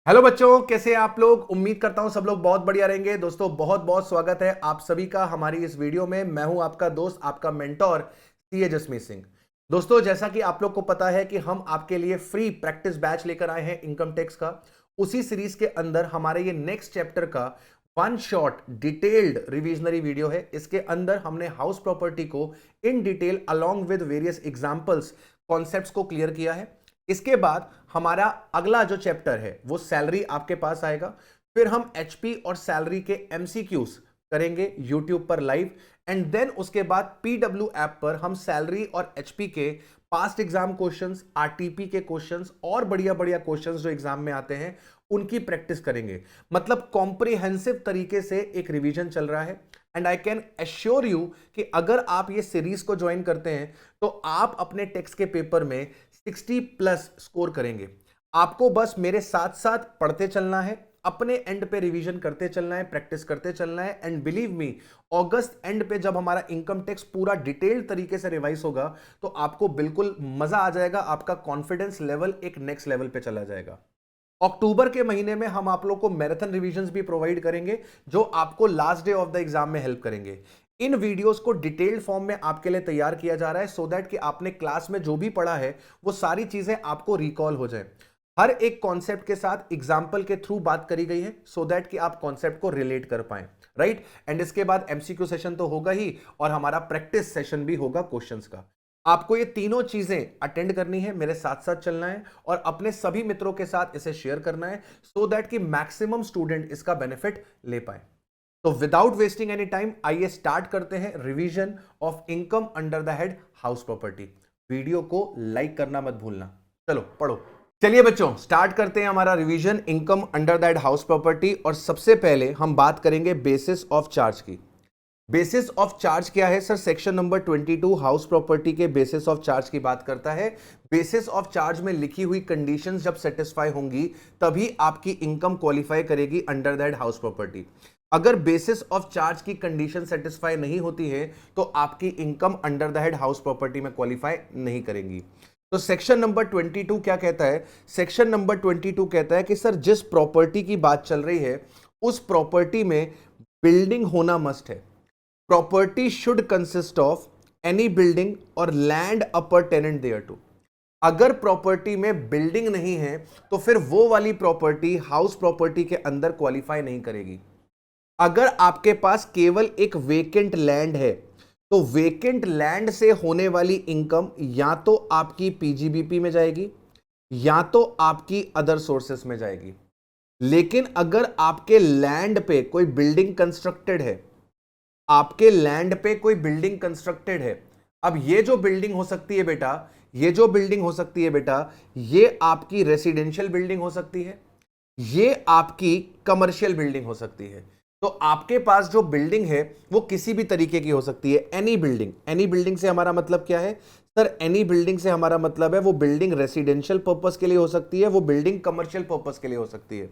Hello बच्चों, कैसे हैं आप लोग। उम्मीद करता हूं सब लोग बहुत बढ़िया रहेंगे। दोस्तों बहुत बहुत स्वागत है आप सभी का हमारी इस वीडियो में। मैं हूं आपका दोस्त, आपका मेंटोर सीए जसमीत सिंह। दोस्तों जैसा कि आप लोग को पता है कि हम आपके लिए फ्री प्रैक्टिस बैच लेकर आए हैं इनकम टैक्स का। उसी सीरीज के अंदर हमारे ये नेक्स्ट चैप्टर का one shot detailed revisionary video है। इसके अंदर हमने हाउस प्रॉपर्टी को in detail along with various examples concepts को क्लियर किया है। इसके बाद हमारा अगला जो चैप्टर है वो सैलरी आपके पास आएगा। फिर हम एचपी और सैलरी के एमसीक्यूज करेंगे यूट्यूब पर लाइव। एंड देन उसके बाद पीडब्ल्यू ऐप पर हम सैलरी और एचपी के पास्ट एग्जाम क्वेश्चंस, आरटीपी के क्वेश्चंस और बढ़िया बढ़िया क्वेश्चंस जो एग्जाम में आते हैं उनकी प्रैक्टिस करेंगे। मतलब कॉम्प्रिहेंसिव तरीके से एक रिवीजन चल रहा है। And I can assure you कि अगर आप ये सीरीज को ज्वाइन करते हैं तो आप अपने टेक्स्ट के पेपर में 60 प्लस स्कोर करेंगे। आपको बस मेरे साथ साथ पढ़ते चलना है, अपने एंड पे रिवीजन करते चलना है, प्रैक्टिस करते चलना है। And believe me, August and पे जब हमारा इनकम टैक्स पूरा डिटेल्ड तरीके से रिवाइज होगा तो आपको बिल्कुल मजा आ जाएगा। आपका कॉन्फिडेंस लेवल एक नेक्स्ट लेवल पे चला जाएगा। अक्टूबर के महीने में हम आप लोग को मैराथन रिवीजन भी प्रोवाइड करेंगे जो आपको last day of the exam में हेल्प करेंगे। इन वीडियोस को डिटेल्ड फॉर्म में आपके लिए तैयार किया जा रहा है सो दैट कि आपने क्लास में जो भी पढ़ा है वो सारी चीजें आपको रिकॉल हो जाए। हर एक कॉन्सेप्ट के साथ एग्जाम्पल के थ्रू बात करी गई है सो दैट कि आप कॉन्सेप्ट को रिलेट कर पाए। राइट। एंड इसके बाद एमसीक्यू सेशन तो होगा ही और हमारा प्रैक्टिस सेशन भी होगा क्वेश्चंस का। आपको ये तीनों चीजें अटेंड करनी है, मेरे साथ साथ चलना है और अपने सभी मित्रों के साथ इसे शेयर करना है सो दैट कि मैक्सिमम स्टूडेंट इसका बेनिफिट ले पाए। तो विदाउट वेस्टिंग एनी टाइम आइए स्टार्ट करते हैं revision of income under the head house property. Video को लाइक करना मत भूलना। चलो पढ़ो। चलिए बच्चों स्टार्ट करते हैं हमारा revision income under the head house property. और सबसे पहले हम बात करेंगे बेसिस ऑफ चार्ज की। बेसिस ऑफ चार्ज क्या है sir? Section number 22 house property के बेसिस ऑफ चार्ज की बात करता है। बेसिस ऑफ चार्ज में लिखी हुई कंडीशंस जब सेटिस्फाई होंगी तभी आपकी इनकम क्वालिफाई करेगी अंडर दैट हाउस प्रॉपर्टी। अगर बेसिस ऑफ चार्ज की कंडीशन सेटिस्फाई नहीं होती है तो आपकी income under the head house property में क्वालिफाई नहीं करेंगी। तो सेक्शन नंबर 22 क्या कहता है? सेक्शन नंबर 22 कहता है कि सर जिस प्रॉपर्टी की बात चल रही है उस प्रॉपर्टी में बिल्डिंग होना मस्ट है। Property should consist of any building और land appurtenant thereto. अगर प्रॉपर्टी में बिल्डिंग नहीं है तो फिर वो वाली प्रॉपर्टी हाउस प्रॉपर्टी के अंदर क्वालिफाई नहीं करेगी। अगर आपके पास केवल एक वेकेंट लैंड है तो वेकेंट लैंड से होने वाली इनकम या तो आपकी पीजीबीपी में जाएगी या तो आपकी अदर सोर्सेस में जाएगी। लेकिन अगर आपके लैंड पे कोई बिल्डिंग कंस्ट्रक्टेड है, आपके लैंड पे कोई बिल्डिंग कंस्ट्रक्टेड है, अब ये जो बिल्डिंग हो सकती है बेटा, ये जो बिल्डिंग हो सकती है बेटा, ये आपकी रेसिडेंशियल बिल्डिंग हो सकती है, ये आपकी कमर्शियल बिल्डिंग हो सकती है। तो आपके पास जो बिल्डिंग है वो किसी भी तरीके की हो सकती है। एनी बिल्डिंग, एनी बिल्डिंग से हमारा मतलब क्या है सर? एनी बिल्डिंग से हमारा मतलब है वो बिल्डिंग रेसिडेंशियल पर्पस के लिए हो सकती है, वो बिल्डिंग कमर्शियल पर्पस के लिए हो सकती है।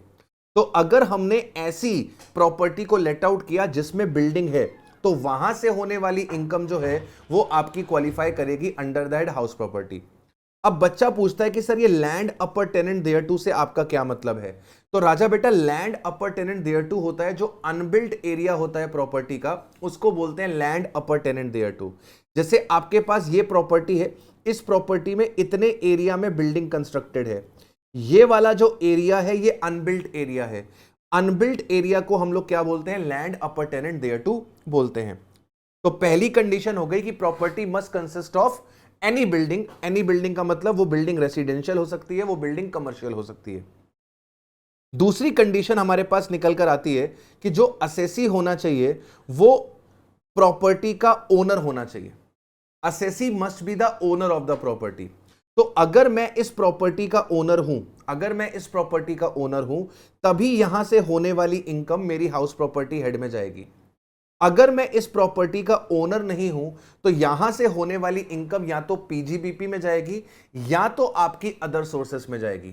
तो अगर हमने ऐसी प्रॉपर्टी को लेट आउट किया जिसमें बिल्डिंग है तो वहां से होने वाली इनकम जो है वो आपकी क्वालिफाई करेगी under the head house property. अब बच्चा पूछता है कि सर ये land appurtenant thereto से आपका क्या मतलब है? तो राजा बेटा land appurtenant thereto होता है जो अनबिल्ट एरिया होता है प्रॉपर्टी का, उसको बोलते हैं land appurtenant thereto. जैसे आपके पास ये प्रॉपर्टी है, इस प्रॉपर्टी में इतने एरिया में बिल्डिंग कंस्ट्रक्टेड है, ये वाला जो एरिया है ये अनबिल्ट एरिया है। अनबिल्ट एरिया को हम लोग क्या बोलते हैं? Land appurtenant thereto बोलते हैं। तो पहली कंडीशन हो गई कि property must consist of any building. Any building का मतलब वो बिल्डिंग रेसिडेंशियल हो सकती है, वो बिल्डिंग कमर्शियल हो सकती है। दूसरी कंडीशन हमारे पास निकल कर आती है कि जो असेसी होना चाहिए वो प्रॉपर्टी का ओनर होना चाहिए। Assessee must be the owner of the property. तो अगर मैं इस प्रॉपर्टी का ओनर हूं, अगर मैं इस प्रॉपर्टी का ओनर हूं तभी यहां से होने वाली इनकम मेरी हाउस प्रॉपर्टी हेड में जाएगी। अगर मैं इस प्रॉपर्टी का ओनर नहीं हूं तो यहां से होने वाली इनकम या तो पीजीबीपी में जाएगी या तो आपकी अदर सोर्सेस में जाएगी।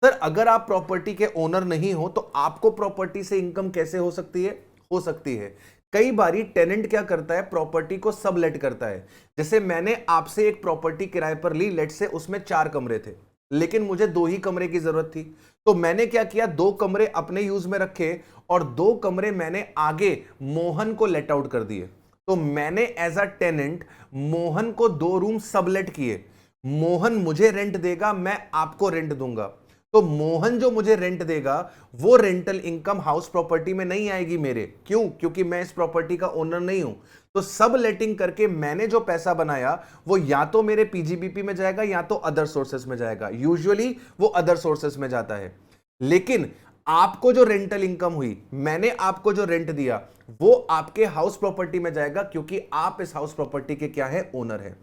सर अगर आप प्रॉपर्टी के ओनर नहीं हो तो आपको प्रॉपर्टी से इनकम कैसे हो सकती है? हो सकती है कई बारी टेनेंट क्या करता है, प्रॉपर्टी को सबलेट करता है। जैसे मैंने आपसे एक प्रॉपर्टी किराए पर ली, लेट से उसमें 4 कमरे थे, लेकिन मुझे 2 ही कमरे की जरूरत थी। तो मैंने क्या किया, 2 कमरे अपने यूज में रखे और 2 कमरे मैंने आगे मोहन को लेट आउट कर दिए। तो मैंने एज अ टेनेंट मोहन को 2 रूम सबलेट किए। मोहन मुझे रेंट देगा, मैं आपको रेंट दूंगा। तो मोहन जो मुझे रेंट देगा वो रेंटल इनकम हाउस प्रॉपर्टी में नहीं आएगी मेरे। क्यों? क्योंकि मैं इस प्रॉपर्टी का ओनर नहीं हूं। तो सब लेटिंग करके मैंने जो पैसा बनाया वो या तो मेरे पीजीबीपी में जाएगा या तो अदर सोर्सेस में जाएगा। यूजुअली वो अदर सोर्सेस में जाता है। लेकिन आपको जो रेंटल इनकम हुई, मैंने आपको जो रेंट दिया, वो आपके हाउस प्रॉपर्टी में जाएगा, क्योंकि आप इस हाउस प्रॉपर्टी के क्या है, ओनर है।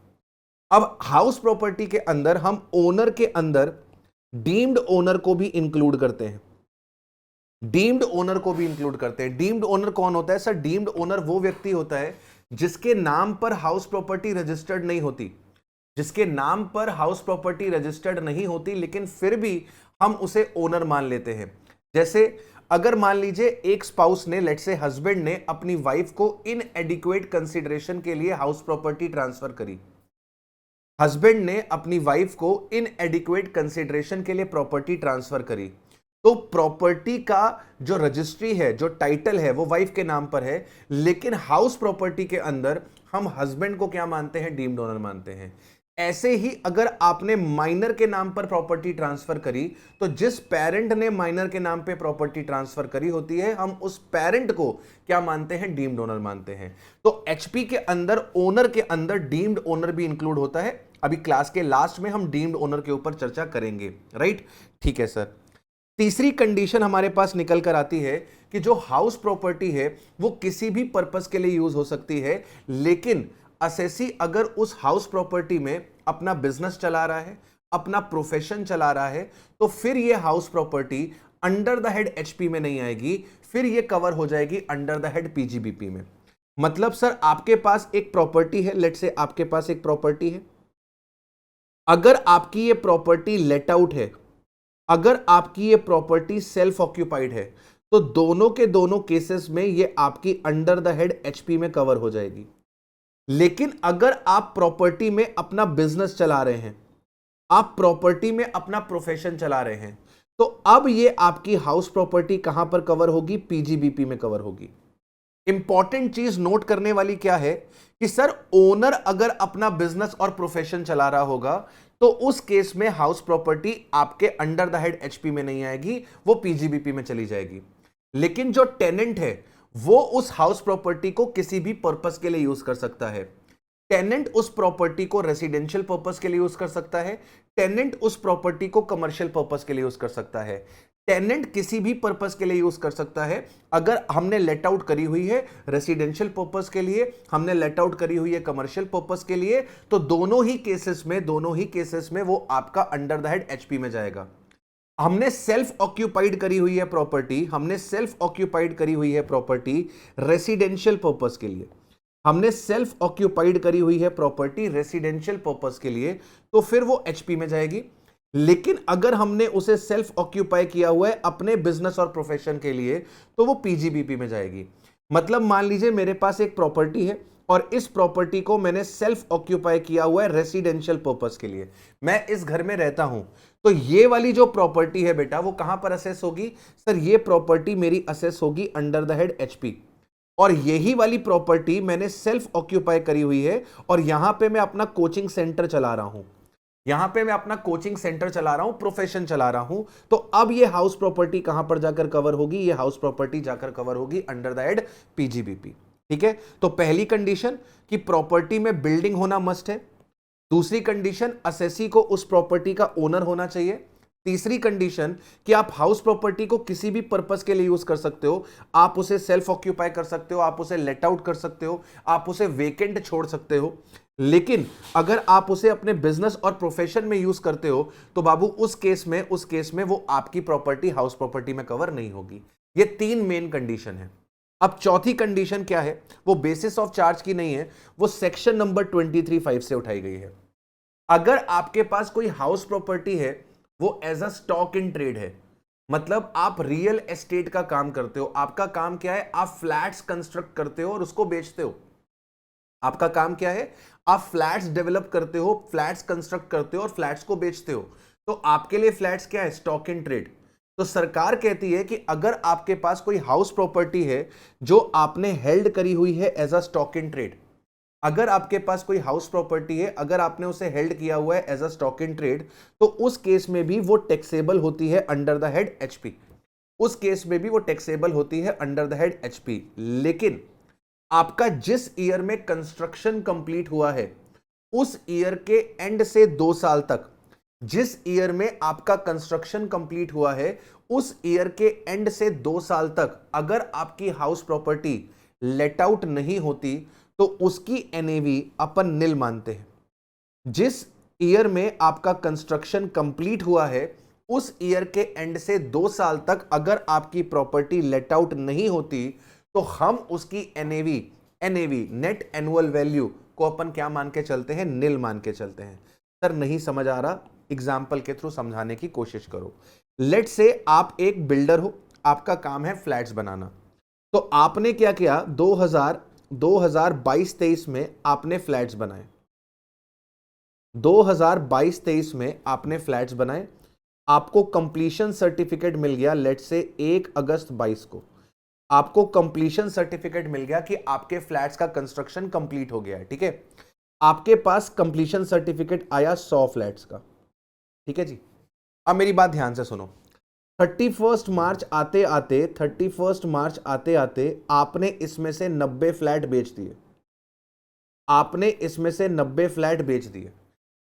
अब हाउस प्रॉपर्टी के अंदर हम ओनर के अंदर डीम्ड ओनर को भी इंक्लूड करते हैं। डीम्ड ओनर को भी इंक्लूड करते हैं। डीम्ड ओनर कौन होता है सर? डीम्ड ओनर वो व्यक्ति होता है जिसके नाम पर हाउस प्रॉपर्टी रजिस्टर्ड नहीं होती, जिसके नाम पर हाउस प्रॉपर्टी रजिस्टर्ड नहीं होती, लेकिन फिर भी हम उसे ओनर मान लेते हैं। जैसे अगर मान लीजिए एक स्पाउस ने, लेट्स से हस्बैंड ने अपनी वाइफ को इनएडिक्वेट कंसिडरेशन के लिए हाउस प्रॉपर्टी ट्रांसफर करी। हस्बैंड ने अपनी वाइफ को इनएडिक्वेट कंसिडरेशन के लिए प्रॉपर्टी ट्रांसफर करी, तो प्रॉपर्टी का जो रजिस्ट्री है, जो टाइटल है, वो वाइफ के नाम पर है, लेकिन हाउस प्रॉपर्टी के अंदर हम हस्बैंड को क्या मानते हैं? डीम्ड ओनर मानते हैं। ऐसे ही अगर आपने माइनर के नाम पर प्रॉपर्टी ट्रांसफर करी, तो जिस पेरेंट ने माइनर के नाम पे प्रॉपर्टी ट्रांसफर करी होती है, हम उस पेरेंट को क्या मानते हैं? डीम्ड ओनर मानते हैं। तो एचपी के अंदर ओनर के अंदर डीम्ड ओनर भी इंक्लूड होता है। अभी क्लास के लास्ट में हम डीम्ड ओनर के ऊपर चर्चा करेंगे, राइट? ठीक है सर। तीसरी कंडीशन हमारे पास निकल कर आती है कि जो हाउस प्रॉपर्टी है वो किसी भी पर्पस के लिए यूज हो सकती है, लेकिन असेसी अगर उस हाउस प्रॉपर्टी में अपना बिजनेस चला रहा है, अपना प्रोफेशन चला रहा है, तो फिर ये house property under the head HP में नहीं आएगी, फिर ये कवर हो जाएगी अंडर द हेड पीजीबीपी में। मतलब सर आपके पास एक प्रॉपर्टी है, लेट्स से आपके पास एक प्रॉपर्टी है, अगर आपकी ये प्रॉपर्टी लेट आउट है, अगर आपकी ये प्रॉपर्टी सेल्फ ऑक्यूपाइड है, तो दोनों के दोनों केसेस में ये आपकी अंडर द हेड एचपी में कवर हो जाएगी। लेकिन अगर आप प्रॉपर्टी में अपना बिजनेस चला रहे हैं, आप प्रॉपर्टी में अपना प्रोफेशन चला रहे हैं, तो अब ये आपकी हाउस प्रॉपर्टी कहां पर कवर होगी? पीजीबीपी में कवर होगी। इंपॉर्टेंट चीज नोट करने वाली क्या है कि सर ओनर अगर अपना बिजनेस और प्रोफेशन चला रहा होगा, तो उस केस में हाउस प्रॉपर्टी आपके अंडर द हेड एचपी में नहीं आएगी, वो पीजीबीपी में चली जाएगी। लेकिन जो टेनेंट है वो उस हाउस प्रॉपर्टी को किसी भी पर्पस के लिए यूज कर सकता है। टेनेंट उस प्रॉपर्टी को रेसिडेंशियल पर्पस के लिए यूज कर सकता है, टेनेंट उस प्रॉपर्टी को कमर्शियल पर्पस के लिए यूज कर सकता है, टेनेंट किसी भी पर्पस के लिए यूज कर सकता है। अगर हमने लेट आउट करी हुई है रेसिडेंशियल पर्पस के लिए, हमने लेट आउट करी हुई है कमर्शियल पर्पस के लिए, तो दोनों ही केसेस में वो आपका अंडर द हेड एचपी में जाएगा। हमने सेल्फ ऑक्यूपाइड करी हुई है प्रॉपर्टी, हमने सेल्फ ऑक्यूपाइड करी हुई है प्रॉपर्टी रेसिडेंशियल पर्पस के लिए, हमने सेल्फ ऑक्यूपाइड करी हुई है प्रॉपर्टी रेसिडेंशियल पर्पस के लिए, तो फिर वो एचपी में जाएगी। लेकिन अगर हमने उसे सेल्फ ऑक्यूपाई किया हुआ है अपने बिजनेस और प्रोफेशन के लिए, तो वो पीजीबीपी में जाएगी। मतलब मान लीजिए मेरे पास एक प्रॉपर्टी है और इस प्रॉपर्टी को मैंने सेल्फ ऑक्यूपाई किया हुआ है रेसिडेंशियल पर्पस के लिए, मैं इस घर में रहता हूं, तो ये वाली जो प्रॉपर्टी है बेटा वो कहां पर असेस होगी? सर ये प्रॉपर्टी मेरी असेस होगी अंडर द हेड एचपी, और यही वाली प्रॉपर्टी मैंने सेल्फ ऑक्यूपाई करी हुई है और यहां पे मैं अपना कोचिंग सेंटर चला रहा हूं, यहां पे मैं अपना कोचिंग सेंटर चला रहा हूं, प्रोफेशन चला रहा हूं। तो अब ये हाउस प्रॉपर्टी कहां पर जाकर कवर होगी? ये हाउस प्रॉपर्टी जाकर कवर होगी अंडर द हेड पीजीबीपी। ठीक है, तो पहली कंडीशन कि प्रॉपर्टी में बिल्डिंग होना मस्ट है। दूसरी कंडीशन असेसी को उस प्रॉपर्टी का ओनर होना चाहिए। तीसरी कंडीशन कि आप हाउस प्रॉपर्टी को किसी भी पर्पस के लिए यूज कर सकते हो, आप उसे सेल्फ ऑक्यूपाई कर सकते हो, आप उसे लेट आउट कर सकते हो, आप उसे वेकेंट छोड़ सकते हो। लेकिन अगर आप उसे अपने बिजनेस और प्रोफेशन में यूज करते हो, तो बाबू उस केस में वो आपकी प्रॉपर्टी हाउस प्रॉपर्टी में कवर नहीं होगी। ये 3 मेन कंडीशन है। अब चौथी कंडीशन क्या है? वो बेसिस ऑफ चार्ज की नहीं है, वो सेक्शन नंबर 23(5) से उठाई गई है। अगर आपके पास कोई हाउस प्रॉपर्टी है, वो as a stock in trade है, मतलब आप रियल एस्टेट का काम करते हो। आपका काम क्या है? आप फ्लैट्स कंस्ट्रक्ट करते हो और उसको बेचते हो। आपका काम क्या है? आप फ्लैट्स डेवलप करते हो, फ्लैट्स कंस्ट्रक्ट करते हो और फ्लैट्स को बेचते हो। तो आपके लिए फ्लैट्स क्या है? Stock in trade. तो सरकार कहती है कि अगर आपके पास कोई हाउस प्रॉपर्टी है जो आपने हेल्ड करी हुई है as a stock in trade, अगर आपके पास कोई हाउस प्रॉपर्टी है, अगर आपने उसे हेल्ड किया हुआ है as a stock in trade, तो उस केस में भी वो टैक्सेबल होती है अंडर द हेड एचपी। उस केस में भी वो टैक्सेबल होती है अंडर द हेड एचपी। लेकिन आपका जिस ईयर में कंस्ट्रक्शन कंप्लीट हुआ है उस ईयर के एंड से 2 साल तक, जिस ईयर में आपका कंस्ट्रक्शन कंप्लीट हुआ है उस ईयर के एंड से 2 साल तक अगर आपकी हाउस प्रॉपर्टी लेट आउट नहीं होती तो उसकी एनएवी अपन निल मानते हैं। जिस ईयर में आपका कंस्ट्रक्शन कंप्लीट हुआ है उस ईयर के एंड से 2 साल तक अगर आपकी प्रॉपर्टी लेट आउट नहीं होती तो हम उसकी NAV NAV net annual value को अपन क्या मान के चलते हैं? निल मान के चलते हैं। सर नहीं समझ आ रहा, एग्जाम्पल के थ्रू समझाने की कोशिश करो। लेट से आप एक बिल्डर हो, आपका काम है फ्लैट्स बनाना। तो आपने क्या किया? 2022-23 में आपने फ्लैट्स बनाए। 2022-23 में आपने फ्लैट्स बनाए, आपको कंप्लीशन सर्टिफिकेट मिल गया लेट से 1 अगस्त 22 को। आपको कंप्लीशन सर्टिफिकेट मिल गया कि आपके फ्लैट्स का कंस्ट्रक्शन कंप्लीट हो गया है। ठीक है, आपके पास कंप्लीशन सर्टिफिकेट आया 100 फ्लैट्स का। ठीक है जी, अब मेरी बात ध्यान से सुनो। 31 मार्च आते आते 31 मार्च आते आते आपने इसमें से 90 फ्लैट बेच दिए। आपने इसमें से 90 फ्लैट बेच दिए।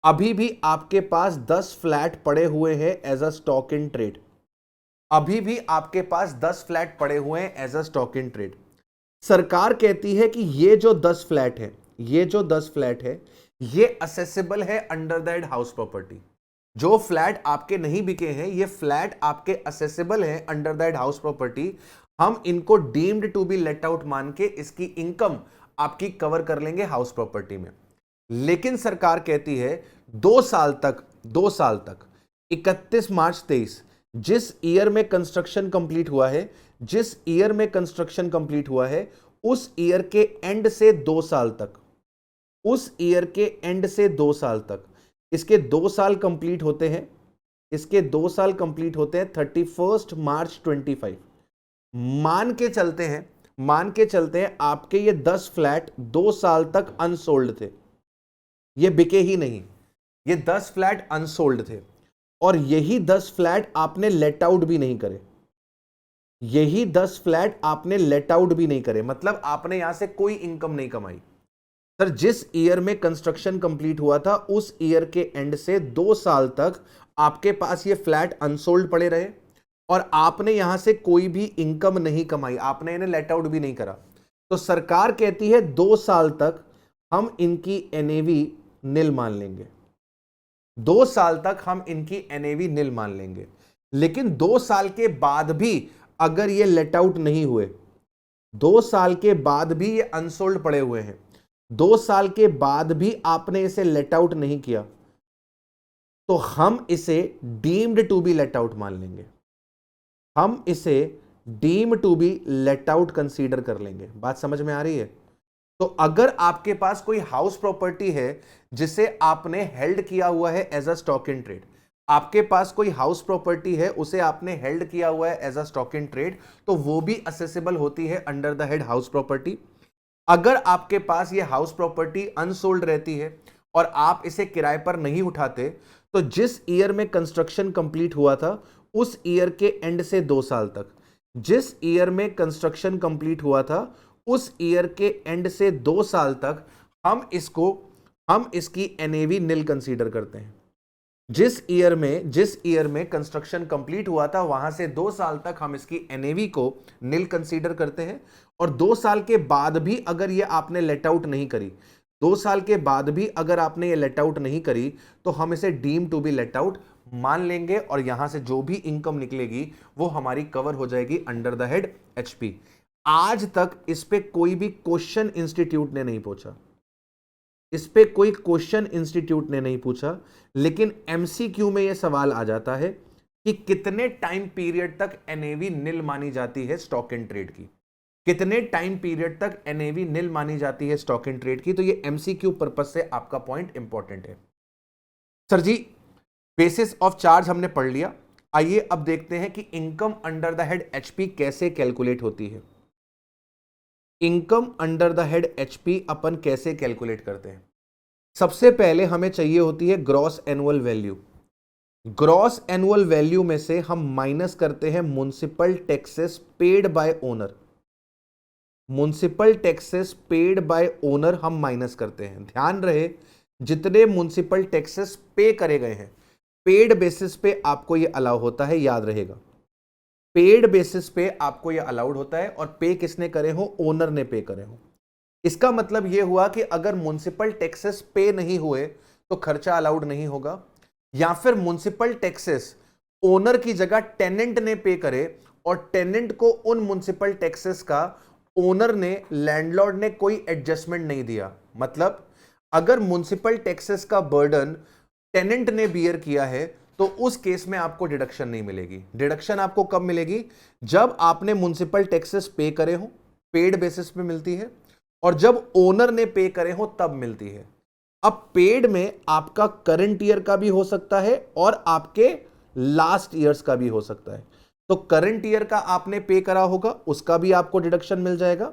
अभी भी आपके पास 10 फ्लैट पड़े हुए हैं as a stock in trade. अभी भी आपके पास 10 फ्लैट पड़े हुए हैं as a stock in trade. सरकार कहती है कि ये जो 10 फ्लैट है, ये जो 10 फ्लैट है, ये असेसेबल है अंडर दैट हाउस प्रॉपर्टी। जो फ्लैट आपके नहीं बिके हैं, ये फ्लैट आपके असेसेबल हैं अंडर दैट हाउस प्रॉपर्टी। हम इनको deemed to be let out मान के इसकी इनकम आपकी कवर कर लेंगे हाउस प्रॉपर्टी में। लेकिन सरकार कहती है 2 साल तक, 2 साल तक 31 मार्च 23, जिस ईयर में कंस्ट्रक्शन कंप्लीट हुआ है, जिस ईयर में कंस्ट्रक्शन कंप्लीट हुआ है उस ईयर के एंड से 2 साल तक, उस ईयर के एंड से 2 साल तक, इसके 2 साल कंप्लीट होते हैं, इसके 2 साल कंप्लीट होते हैं 31 मार्च 25। मान के चलते हैं, मान के चलते हैं आपके ये 10 फ्लैट 2 साल तक अनसोल्ड थे, ये बिके ही नहीं, ये 10 फ्लैट अनसोल्ड थे और यही 10 फ्लैट आपने लेट आउट भी नहीं करे। यही 10 फ्लैट आपने लेट आउट भी नहीं करे, मतलब आपने यहां से कोई इनकम नहीं कमाई। सर जिस ईयर में कंस्ट्रक्शन कंप्लीट हुआ था उस ईयर के एंड से 2 साल तक आपके पास ये फ्लैट अनसोल्ड पड़े रहे और आपने यहां से कोई भी इनकम नहीं कमाई, आपने इन्हें लेट आउट भी नहीं करा। तो सरकार कहती है 2 साल तक हम इनकी एनएवी निल मान लेंगे। 2 साल तक हम इनकी एनएवी निल मान लेंगे। लेकिन 2 साल के बाद भी अगर ये लेट आउट नहीं हुए, 2 साल के बाद भी ये अनसोल्ड पड़े हुए हैं, 2 साल के बाद भी आपने इसे लेट आउट नहीं किया, तो हम इसे deemed to be let out मान लेंगे। हम इसे deem to be let out consider कर लेंगे। बात समझ में आ रही है? तो अगर आपके पास कोई हाउस प्रॉपर्टी है जिसे आपने हेल्ड किया हुआ है as a stock in trade, आपके पास कोई हाउस प्रॉपर्टी है उसे आपने हेल्ड किया हुआ है as a stock in trade, तो वो भी असेसेबल होती है under the head house property. अगर आपके पास ये हाउस प्रॉपर्टी अनसोल्ड रहती है और आप इसे किराए पर नहीं उठाते, तो जिस ईयर में कंस्ट्रक्शन कंप्लीट हुआ था उस ईयर के एंड से 2 साल तक, जिस ईयर में कंस्ट्रक्शन कंप्लीट हुआ था उस ईयर के एंड से 2 साल तक हम इसकी एनएवी निल कंसीडर करते हैं। जिस ईयर में कंस्ट्रक्शन कंप्लीट हुआ था वहां से 2 साल तक हम इसकी एनएवी को निल कंसीडर करते हैं। और 2 साल के बाद भी अगर ये आपने लेट आउट नहीं करी, 2 साल के बाद भी अगर आपने ये लेट आउट नहीं करी, तो हम इसे deem to be let out मान लेंगे और यहां से जो भी इनकम निकलेगी वो हमारी कवर हो जाएगी अंडर द हेड एचपी। आज तक इस पे कोई भी क्वेश्चन इंस्टीट्यूट ने नहीं पूछा, इस पे कोई क्वेश्चन इंस्टीट्यूट ने नहीं पूछा, लेकिन एमसीक्यू में यह सवाल आ जाता है कि कितने टाइम पीरियड तक एनएवी निल मानी जाती है स्टॉक इन ट्रेड की, कितने टाइम पीरियड तक एनएवी निल मानी जाती है स्टॉक इन ट्रेड की। तो ये एमसीक्यू पर्पस से आपका पॉइंट इंपॉर्टेंट है। Sir ji basis of charge हमने पढ़ लिया। आइए अब देखते हैं कि income under the head HP कैसे कैलकुलेट होती है। Income under the head HP अपन कैसे कैलकुलेट करते हैं। सबसे पहले हमें चाहिए होती है gross annual value. Gross annual value में से हम माइनस करते हैं municipal taxes paid by owner. Municipal taxes paid by owner हम माइनस करते हैं। ध्यान रहे, जितने म्युनिसिपल टैक्सेस पे करे गए हैं पेड बेसिस पे आपको ये अलाउ होता है, याद रहेगा। पेड बेसिस पे आपको ये अलाउड होता है और पे किसने करे हो, ओनर ने पे करे हो। इसका मतलब ये हुआ कि अगर म्युनिसिपल टैक्सेस पे नहीं हुए तो खर्चा अलाउड नहीं होगा, या फिर म्युनिसिपल टैक्सेस ओनर की जगह टेनेंट ने पे करे और टेनेंट को उन म्युनिसिपल टैक्सेस का ओनर ने, लैंडलॉर्ड ने कोई एडजस्टमेंट नहीं दिया। मतलब अगर म्युनिसिपल टैक्सेस का बर्डन टेनेंट ने बियर किया है तो उस केस में आपको डिडक्शन नहीं मिलेगी। डिडक्शन आपको कब मिलेगी, जब आपने म्युनिसिपल टैक्सेस पे करे हो, पेड बेसिस पे मिलती है, और जब ओनर ने पे करे हो तब मिलती है। अब पेड में आपका करंट ईयर का भी हो सकता है और आपके लास्ट ईयर्स का भी हो सकता है। तो करंट ईयर का आपने पे करा होगा उसका भी आपको डिडक्शन मिल जाएगा,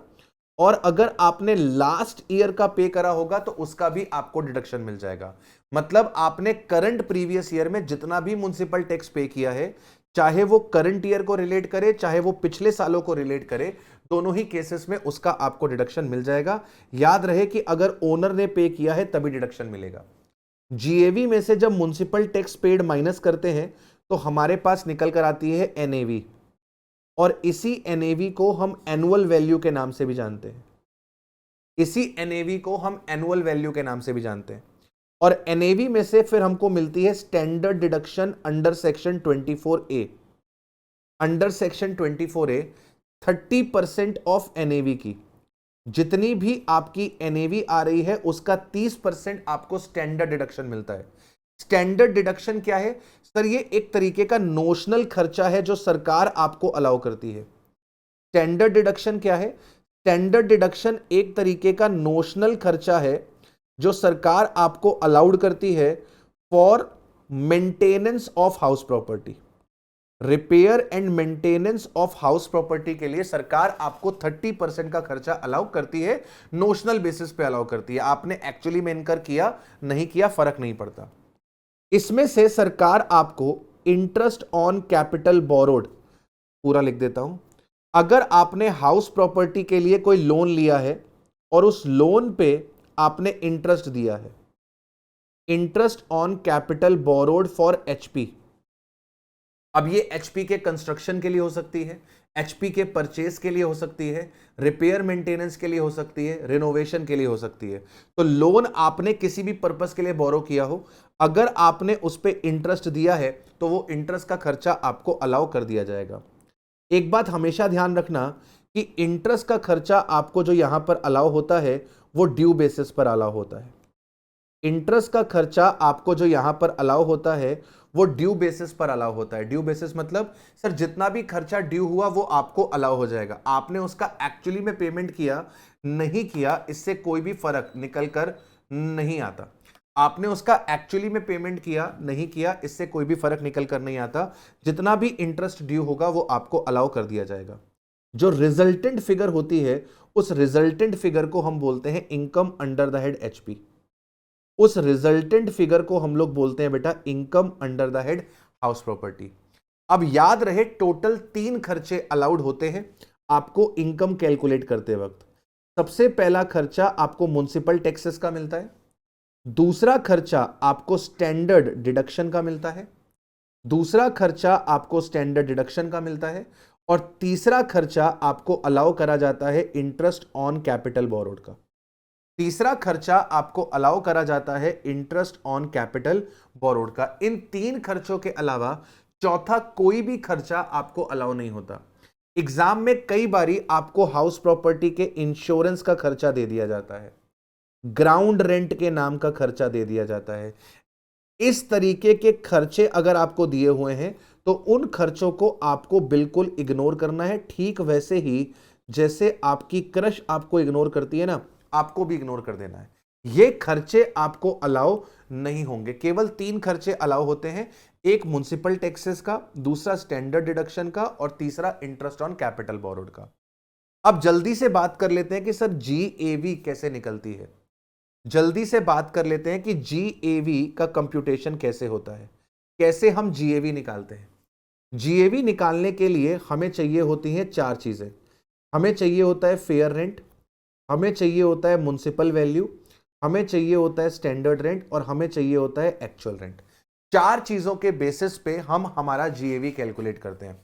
और अगर आपने लास्ट ईयर का पे करा होगा तो उसका भी आपको डिडक्शन मिल जाएगा। मतलब आपने करंट प्रीवियस ईयर में जितना भी म्युनिसिपल टैक्स पे किया है, चाहे वो करंट ईयर को रिलेट करे चाहे वो पिछले सालों को रिलेट करे, दोनों ही केसेस में उसका आपको डिडक्शन मिल जाएगा। याद रहे कि अगर ओनर ने पे किया है तभी डिडक्शन मिलेगा। जीएवी में से जब म्युनिसिपल टैक्स पेड माइनस करते हैं तो हमारे पास निकल कर आती है एनएवी, और इसी एनएवी को हम एनुअल वैल्यू के नाम से भी जानते हैं। इसी एनएवी को हम एनुअल वैल्यू के नाम से भी जानते हैं। और एनएवी में से फिर हमको मिलती है standard deduction under section 24A। Under section 24A 30% of NAV की, जितनी भी आपकी एनएवी आ रही है उसका 30% आपको स्टैंडर्ड डिडक्शन मिलता है। स्टैंडर्ड डिडक्शन क्या है सर, ये एक तरीके का नोशनल खर्चा है जो सरकार आपको अलाउ करती है। स्टैंडर्ड डिडक्शन क्या है, स्टैंडर्ड डिडक्शन एक तरीके का नोशनल खर्चा है जो सरकार आपको अलाउड करती है for maintenance of house property. Repair and maintenance of house property के लिए सरकार आपको 30% का खर्चा अलाउ करती है, नोशनल बेसिस पे अलाउ करती है। आपने एक्चुअली में इनकर किया नहीं किया फर्क नहीं पड़ता। इसमें से सरकार आपको इंटरेस्ट ऑन कैपिटल बोरोड, पूरा लिख देता हूं, अगर आपने हाउस प्रॉपर्टी के लिए कोई लोन लिया है और उस लोन पे आपने इंटरेस्ट दिया है, interest on capital borrowed for HP. अब ये एचपी के कंस्ट्रक्शन के लिए हो सकती है, एचपी के परचेस के लिए हो सकती है, रिपेयर मेंटेनेंस के लिए हो सकती है, रिनोवेशन के लिए हो सकती है। तो लोन आपने किसी भी पर्पस के लिए बोरो किया हो, अगर आपने उस पर इंटरेस्ट दिया है तो वो इंटरेस्ट का खर्चा आपको अलाउ कर दिया जाएगा। एक बात हमेशा ध्यान रखना कि इंटरेस्ट का खर्चा आपको जो यहां पर अलाउ होता है वो ड्यू बेसिस पर अलाउ होता है। इंटरेस्ट का खर्चा आपको जो यहां पर अलाउ होता है वो ड्यू बेसिस पर अलाउ होता है। ड्यू बेसिस मतलब सर जितना भी खर्चा ड्यू हुआ वो आपको अलाउ हो जाएगा। आपने उसका एक्चुअली में पेमेंट किया नहीं किया इससे कोई भी फर्क निकल कर नहीं आता। आपने उसका एक्चुअली में पेमेंट किया नहीं किया इससे कोई भी फर्क निकल कर नहीं आता। जितना भी इंटरेस्ट ड्यू होगा वो आपको अलाउ कर दिया जाएगा। जो रिजल्टेंट फिगर होती है उस रिजल्टेंट फिगर को हम बोलते हैं income under the head HP. उस रिजल्टेंट फिगर को हम लोग बोलते हैं बेटा income under the head house property. अब याद रहे टोटल 3 खर्चे अलाउड होते हैं आपको इनकम कैलकुलेट करते वक्त। सबसे पहला खर्चा आपको म्युनिसिपल टैक्सेस का मिलता है, दूसरा खर्चा आपको स्टैंडर्ड डिडक्शन का मिलता है, दूसरा खर्चा आपको स्टैंडर्ड डिडक्शन का मिलता है, और तीसरा खर्चा आपको अलाउ करा जाता है इंटरेस्ट ऑन कैपिटल बोरोड का। तीसरा खर्चा आपको अलाउ करा जाता है इंटरेस्ट ऑन कैपिटल बोरोड का। इन 3 खर्चों के अलावा चौथा कोई भी खर्चा आपको अलाउ नहीं होता। एग्जाम में कई बारी आपको हाउस प्रॉपर्टी के इंश्योरेंस का खर्चा दे दिया जाता है, ग्राउंड रेंट के नाम का खर्चा दे दिया जाता है। इस तरीके के खर्चे अगर आपको दिए हुए हैं तो उन खर्चों को आपको बिल्कुल इग्नोर करना है। ठीक वैसे ही जैसे आपकी क्रश आपको इग्नोर करती है ना, आपको भी इग्नोर कर देना है। ये खर्चे आपको अलाउ नहीं होंगे। केवल 3 खर्चे अलाउ होते हैं, एक म्युनिसिपल टैक्सेस का, दूसरा स्टैंडर्ड डिडक्शन का और तीसरा इंटरेस्ट ऑन कैपिटल बोरोड का। अब जल्दी से बात कर लेते हैं कि सर जीएवी कैसे निकलती है। जल्दी से बात कर लेते हैं कि जीएवी का कंप्यूटेशन कैसे होता है, कैसे हम जीएवी निकालते हैं। जीएवी निकालने के लिए हमें चाहिए होती हैं 4 चीजें। हमें चाहिए होता है फेयर रेंट, हमें चाहिए होता है म्युनिसिपल वैल्यू, हमें चाहिए होता है स्टैंडर्ड रेंट और हमें चाहिए होता है एक्चुअल रेंट। 4 चीजों के बेसिस पे हम हमारा जीएवी कैलकुलेट करते हैं।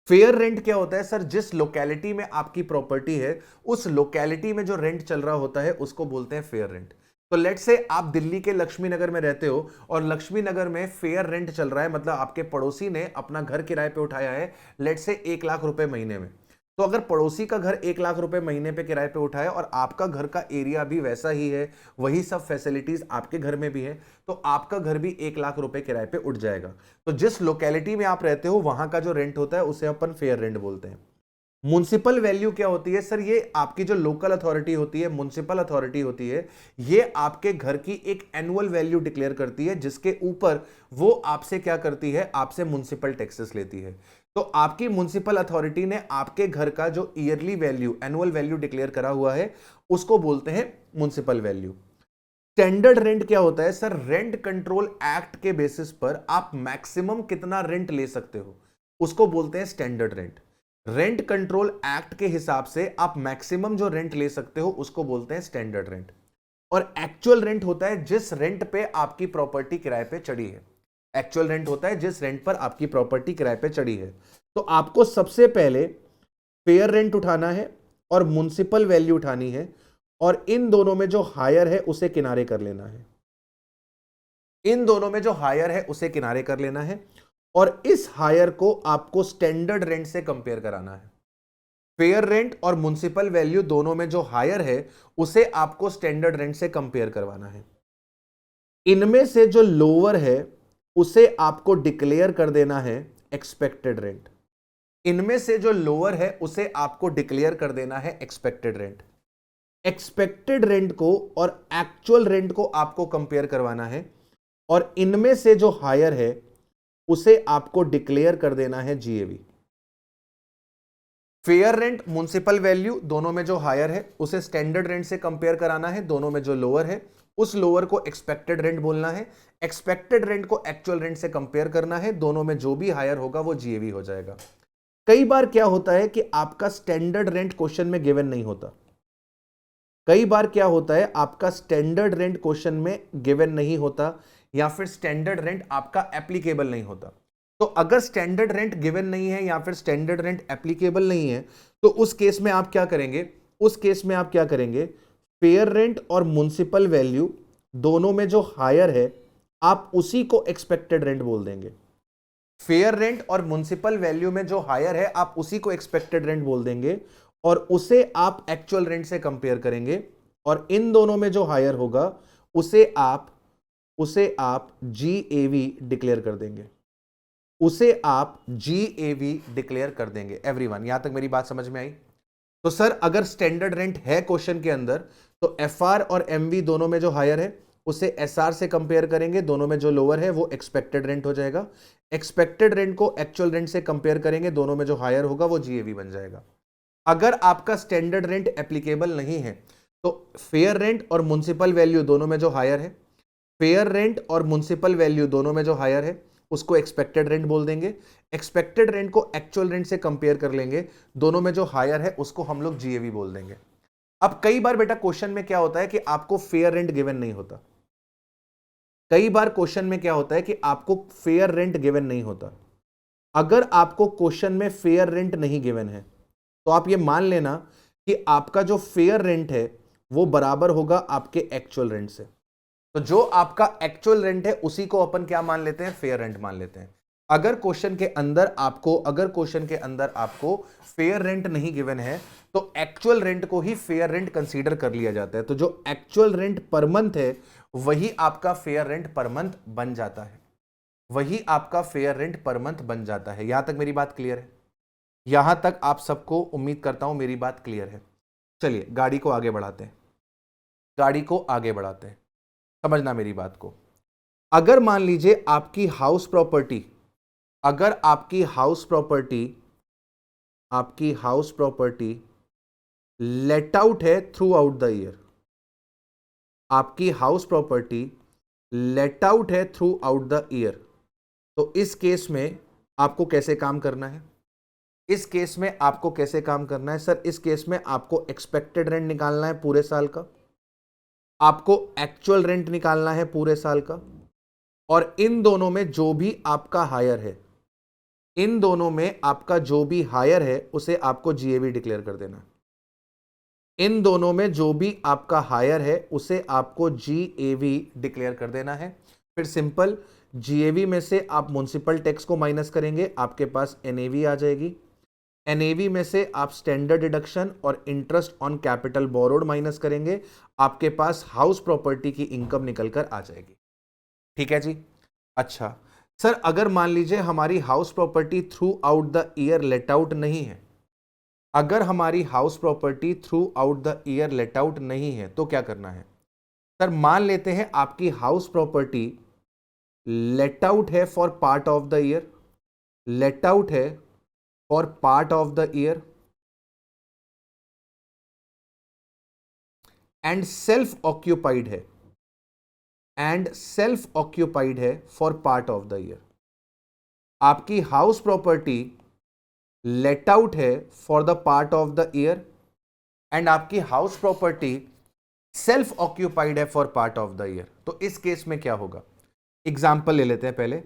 फेयर रेंट क्या होता है सर? जिस लोकेलिटी में आपकी प्रॉपर्टी है उस लोकेलिटी में जो रेंट चल रहा होता है उसको बोलते हैं फेयर रेंट। तो लेट से आप दिल्ली के लक्ष्मी नगर में रहते हो और लक्ष्मी नगर में फेयर रेंट चल रहा है, मतलब आपके पड़ोसी ने अपना घर किराए पे उठाया है लेट से 1 लाख रुपए महीने में। तो अगर पड़ोसी का घर 1 लाख रुपए महीने पे किराए पे उठाए और आपका घर का एरिया भी वैसा ही है, वही सब फैसिलिटीज आपके घर में भी है, तो आपका घर भी 1 लाख रुपए किराए पे उठ जाएगा। तो जिस लोकेलिटी में आप रहते हो वहां का जो रेंट होता है उसे अपन फेयर रेंट बोलते हैं। म्युनिसिपल वैल्यू क्या होती है सर? ये आपकी जो लोकल अथॉरिटी होती है, म्युनिसिपल अथॉरिटी होती है, ये आपके घर की एक एनुअल वैल्यू डिक्लेयर करती है जिसके ऊपर वो आपसे क्या करती है, आपसे म्युनिसिपल टैक्सेस लेती है। तो आपकी म्युनिसिपल अथॉरिटी ने आपके घर का जो yearly value, annual value declare करा हुआ है उसको बोलते हैं म्युनिसिपल वैल्यू। स्टैंडर्ड रेंट क्या होता है सर? रेंट कंट्रोल एक्ट के बेसिस पर आप मैक्सिमम कितना रेंट ले सकते हो उसको बोलते हैं standard rent. Rent control act के हिसाब से आप मैक्सिमम जो रेंट ले सकते हो उसको बोलते हैं स्टैंडर्ड रेंट। और एक्चुअल रेंट होता है जिस रेंट पे आपकी प्रॉपर्टी किराए पे चढ़ी है। एक्चुअल रेंट होता है जिस रेंट पर आपकी प्रॉपर्टी किराए पे चढ़ी है। तो आपको सबसे पहले फेयर रेंट उठाना है और म्युनिसिपल वैल्यू उठानी है और इन दोनों में जो हायर है उसे किनारे कर लेना है। इन दोनों में जो हायर है उसे किनारे कर लेना है और इस हायर को आपको स्टैंडर्ड रेंट से कंपेयर कराना है। फेयर रेंट और म्युनिसिपल वैल्यू दोनों में जो हायर है उसे आपको स्टैंडर्ड रेंट से कंपेयर करवाना है। इनमें से जो लोअर है उसे आपको डिक्लेयर कर देना है एक्सपेक्टेड रेंट। इनमें से जो लोअर है उसे आपको डिक्लेयर कर देना है एक्सपेक्टेड रेंट। एक्सपेक्टेड रेंट को और एक्चुअल रेंट को आपको कंपेयर करवाना है और इनमें से जो हायर है उसे आपको डिक्लेयर कर देना है GAV. Fair rent, municipal value दोनों में जो हायर है उसे स्टैंडर्ड रेंट से कंपेयर कराना है, दोनों में जो लोअर है उस लोअर को एक्सपेक्टेड रेंट बोलना है, एक्सपेक्टेड रेंट को एक्चुअल रेंट से कंपेयर करना है, दोनों में जो भी हायर होगा वो जीएवी हो जाएगा। कई बार क्या होता है कि आपका स्टैंडर्ड रेंट क्वेश्चन में गिवन नहीं होता। कई बार क्या होता है आपका स्टैंडर्ड रेंट क्वेश्चन में गिवन नहीं होता या फिर स्टैंडर्ड रेंट आपका एप्लीकेबल नहीं होता। तो अगर स्टैंडर्ड रेंट गिवन नहीं है या फिर स्टैंडर्ड रेंट एप्लीकेबल नहीं है तो उस केस में आप क्या करेंगे? उस केस में आप क्या करेंगे? फेयर रेंट और म्युनिसिपल वैल्यू दोनों में जो हायर है आप उसी को एक्सपेक्टेड रेंट बोल देंगे। फेयर रेंट और म्युनिसिपल वैल्यू में जो हायर है आप उसी को एक्सपेक्टेड रेंट बोल देंगे और उसे आप एक्चुअल रेंट से कंपेयर करेंगे और इन दोनों में जो हायर होगा उसे आप जीएवी डिक्लेयर कर देंगे। उसे आप जीएवी डिक्लेयर कर देंगे। एवरीवन, यहां तक मेरी बात समझ में आई? तो सर अगर स्टैंडर्ड रेंट है क्वेश्चन के अंदर तो एफआर और एमवी दोनों में जो हायर है उसे एसआर से कंपेयर करेंगे, दोनों में जो लोअर है वो एक्सपेक्टेड रेंट हो जाएगा। एक्सपेक्टेड रेंट को एक्चुअल रेंट से कंपेयर करेंगे, दोनों में जो हायर होगा वो जीएवी बन जाएगा। अगर आपका स्टैंडर्ड रेंट एप्लीकेबल नहीं है तो फेयर रेंट और म्युनिसिपल वैल्यू दोनों में जो हायर है, फेयर रेंट और म्युनिसिपल वैल्यू दोनों में जो हायर है उसको एक्सपेक्टेड रेंट बोल देंगे। एक्सपेक्टेड रेंट को एक्चुअल रेंट से कंपेयर कर लेंगे, दोनों में जो हायर है उसको हम लोग जीएवी बोल देंगे। अब कई बार बेटा क्वेश्चन में क्या होता है कि आपको फेयर रेंट गिवन नहीं होता। कई बार क्वेश्चन में क्या होता है कि आपको फेयर रेंट गिवन नहीं होता। अगर आपको क्वेश्चन में फेयर रेंट नहीं गिवन है तो आप ये मान लेना कि आपका जो फेयर रेंट है वो बराबर होगा आपके एक्चुअल रेंट से। तो जो आपका एक्चुअल रेंट है उसी को अपन क्या मान लेते हैं? फेयर रेंट मान लेते हैं। अगर क्वेश्चन के अंदर आपको फेयर रेंट नहीं गिवन है तो एक्चुअल रेंट को ही फेयर रेंट कंसीडर कर लिया जाता है। तो जो एक्चुअल रेंट पर मंथ है वही आपका फेयर रेंट पर मंथ बन जाता है। वही आपका फेयर रेंट पर मंथ बन जाता है। यहां तक मेरी बात क्लियर है? यहां तक आप सबको उम्मीद करता हूं मेरी बात क्लियर है। चलिए गाड़ी को आगे बढ़ाते हैं। गाड़ी को आगे बढ़ाते हैं। समझना मेरी बात को। अगर मान लीजिए आपकी हाउस प्रॉपर्टी, अगर आपकी हाउस प्रॉपर्टी लेट आउट है थ्रू आउट द ईयर, आपकी हाउस प्रॉपर्टी लेट आउट है थ्रू आउट द ईयर, तो इस केस में आपको कैसे काम करना है? इस केस में आपको कैसे काम करना है सर? इस केस में आपको एक्सपेक्टेड रेंट निकालना है पूरे साल का, आपको एक्चुअल रेंट निकालना है पूरे साल का, और इन दोनों में जो भी आपका हायर है, इन दोनों में आपका जो भी हायर है उसे आपको जीएवी डिक्लेयर कर देना है। इन दोनों में जो भी आपका हायर है उसे आपको जीएवी डिक्लेयर कर देना है। फिर सिंपल, जीएवी में से आप म्युनिसिपल टैक्स को माइनस करेंगे, आपके पास एनएवी आ जाएगी। एनएवी में से आप स्टैंडर्ड डिडक्शन और interest on capital borrowed minus करेंगे, आपके पास हाउस प्रॉपर्टी की इनकम निकल कर आ जाएगी। ठीक है जी। अच्छा सर, अगर मान लीजिए हमारी house property through out the year let out नहीं है, अगर हमारी house property through out the year let out नहीं है तो क्या करना है सर? मान लेते हैं आपकी हाउस प्रॉपर्टी लेट आउट है for part of the year, let out है for part of the year and self occupied है, एंड सेल्फ ऑक्यूपाइड है for part of the year. आपकी हाउस प्रॉपर्टी लेट आउट है for the part of the year and आपकी house property self occupied है for part of the year. तो इस case में क्या होगा? एग्जाम्पल ले लेते हैं पहले।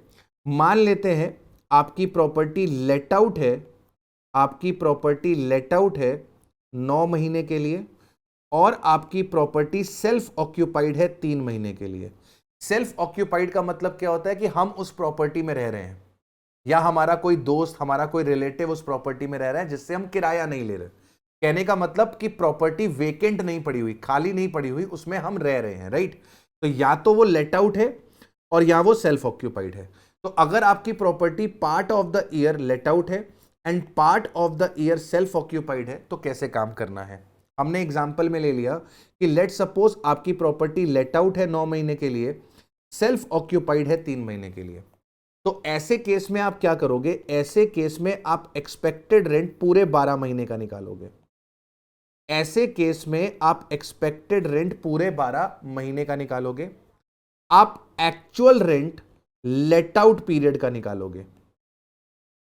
मान लेते हैं आपकी प्रॉपर्टी लेट आउट है, आपकी प्रॉपर्टी लेट आउट है 9 महीने के लिए, और आपकी प्रॉपर्टी सेल्फ ऑक्यूपाइड है 3 महीने के लिए। सेल्फ ऑक्यूपाइड का मतलब क्या होता है कि हम उस प्रॉपर्टी में रह रहे हैं, या हमारा कोई दोस्त, हमारा कोई रिलेटिव उस प्रॉपर्टी में रह रहा है जिससे हम किराया नहीं ले रहे। कहने का मतलब कि प्रॉपर्टी वेकेंट नहीं पड़ी हुई, खाली नहीं पड़ी हुई, उसमें हम रह रहे हैं, राइट? तो या तो वो लेट आउट है और या वो सेल्फ ऑक्यूपाइड है। तो अगर आपकी property part of the year let out है and part of the year self occupied है, तो कैसे काम करना है? हमने एग्जाम्पल में ले लिया कि लेट सपोज आपकी प्रॉपर्टी लेट आउट है 9 महीने के लिए, सेल्फ ऑक्यूपाइड है 3 महीने के लिए। तो ऐसे केस में आप क्या करोगे? ऐसे केस में आप एक्सपेक्टेड रेंट पूरे 12 महीने का निकालोगे। ऐसे केस में आप एक्सपेक्टेड रेंट पूरे 12 महीने का निकालोगे। आप actual rent let out period का निकालोगे।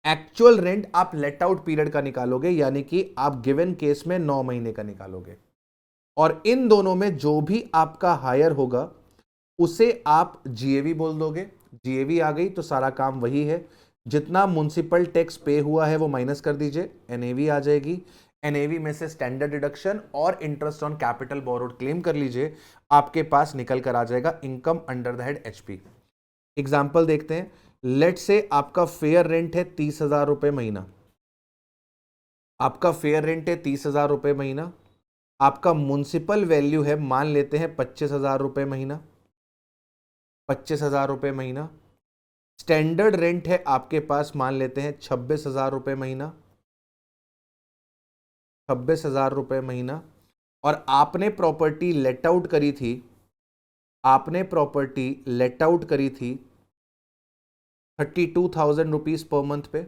एक्चुअल रेंट आप लेट आउट पीरियड का निकालोगे, यानी कि आप गिवन केस में 9 महीने का निकालोगे, और इन दोनों में जो भी आपका हायर होगा उसे आप जीएवी बोल दोगे। जीएवी आ गई तो सारा काम वही है, जितना म्युनिसिपल टैक्स पे हुआ है वो माइनस कर दीजिए, एनएवी आ जाएगी। एनएवी में से स्टैंडर्ड डिडक्शन और interest on capital borrowed claim कर लीजिए, आपके पास निकल कर आ जाएगा income under the head HP. Example देखते हैं। लेट से आपका फेयर रेंट है 30,000 रुपए महीना, आपका फेयर रेंट है 30,000 रुपए महीना, आपका म्युनिसिपल वैल्यू है मान लेते हैं 25,000 रुपए महीना, 25,000 रुपए महीना। स्टैंडर्ड रेंट है आपके पास मान लेते हैं 26,000 रुपए महीना, 26,000 रुपए महीना, और आपने प्रॉपर्टी लेट आउट करी थी, आपने प्रॉपर्टी लेट आउट करी थी 32,000 रुपीज पर मंथ पे,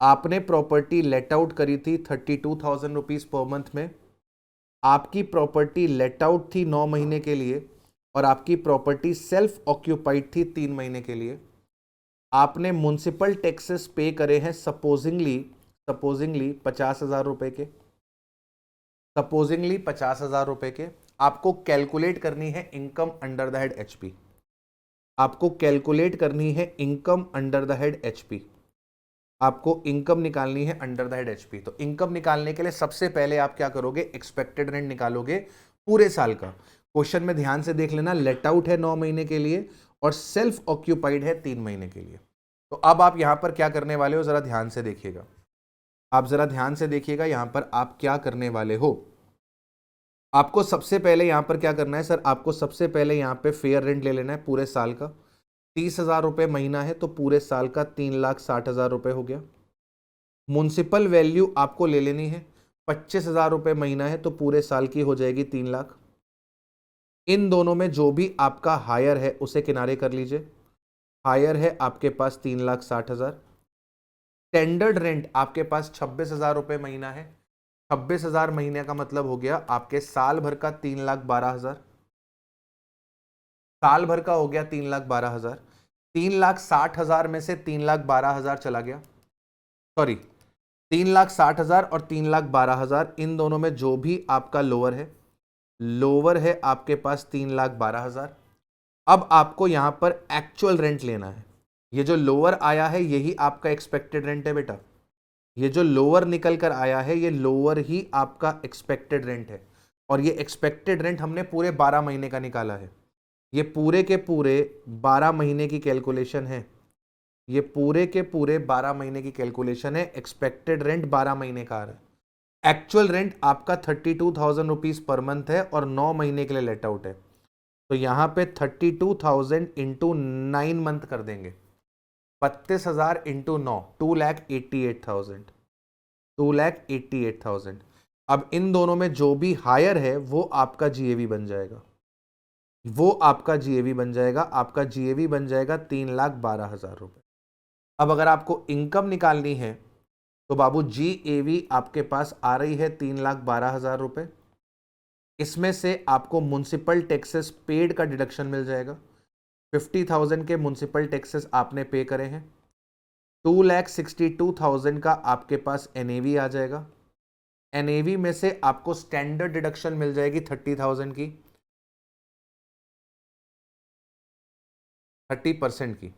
आपने प्रॉपर्टी लेट आउट करी थी 32,000 रुपीज पर मंथ में। आपकी प्रॉपर्टी लेट आउट थी 9 महीने के लिए और आपकी प्रॉपर्टी सेल्फ ऑक्यूपाइड थी 3 महीने के लिए। आपने म्युनिसिपल टैक्सेस पे करे हैं सपोजिंगली 50,000 रुपए के, सपोजिंगली 50,000 रुपए के। आपको कैलकुलेट करनी है income under the head HP, आपको कैलकुलेट करनी है income under the head HP, आपको इनकम निकालनी है अंडर द हेड एचपी। तो इनकम निकालने के लिए सबसे पहले आप क्या करोगे? एक्सपेक्टेड रेंट निकालोगे पूरे साल का। क्वेश्चन में ध्यान से देख लेना, लेट आउट है 9 महीने के लिए और सेल्फ ऑक्यूपाइड है 3 महीने के लिए। तो अब आप यहां पर क्या करने वाले हो, जरा ध्यान से देखिएगा, आप जरा ध्यान से देखिएगा यहां पर आप क्या करने वाले हो। आपको सबसे पहले यहां पर क्या करना है सर? आपको सबसे पहले यहां पे फेयर रेंट ले लेना है पूरे साल का। 30,000 रुपए महीना है तो पूरे साल का 3,60,000 रुपए हो गया। म्युनिसिपल वैल्यू आपको ले लेनी है, 25,000 रुपए महीना है तो पूरे साल की हो जाएगी 3 लाख। इन दोनों में जो भी आपका हायर है उसे किनारे कर लीजिए। हायर है आपके पास 3,60,000। स्टैंडर्ड रेंट आपके पास 26,000 रुपए महीना है। 26,000 महीने का मतलब हो गया आपके साल भर का 3,12,000। साल भर का हो गया 3,12,000। 3,60,000 में से 3,12,000 चला गया, सॉरी 3,60,000 और 3,12,000, इन दोनों में जो भी आपका लोअर है, लोअर है आपके पास 3,12,000। अब आपको यहां पर एक्चुअल रेंट लेना है। ये जो लोअर आया है यही आपका एक्सपेक्टेड रेंट है बेटा। ये जो लोअर निकल कर आया है ये लोअर ही आपका एक्सपेक्टेड रेंट है। और ये एक्सपेक्टेड रेंट हमने पूरे 12 महीने का निकाला है। ये पूरे के पूरे 12 महीने की कैलकुलेशन है। ये पूरे के पूरे 12 महीने की कैलकुलेशन है। एक्सपेक्टेड रेंट 12 महीने का आ रहा है। एक्चुअल रेंट आपका 32,000 रुपीज पर मंथ है और 9 महीने के लिए लेट आउट है। तो यहां पे 32,000 इंटू 9 मंथ कर देंगे। 32,000 इंटू 9, 2,88,000। 2,88,000। अब इन दोनों में जो भी हायर है वो आपका जीएवी बन जाएगा। वो आपका जीएवी बन जाएगा। आपका जीएवी बन जाएगा 3,12,000 रुपए। अब अगर आपको इनकम निकालनी है तो बाबू जीएवी आपके पास आ रही है 3,12,000 रुपए। इसमें से आपको म्युनिसिपल टैक्सेस पेड का डिडक्शन मिल जाएगा। 50,000 के म्युनिसिपल टैक्सेस आपने पे करे हैं। 2,62,000 का आपके पास एनएवी आ जाएगा। एनएवी में से आपको स्टैंडर्ड डिडक्शन मिल जाएगी 30,000 की, 30% की,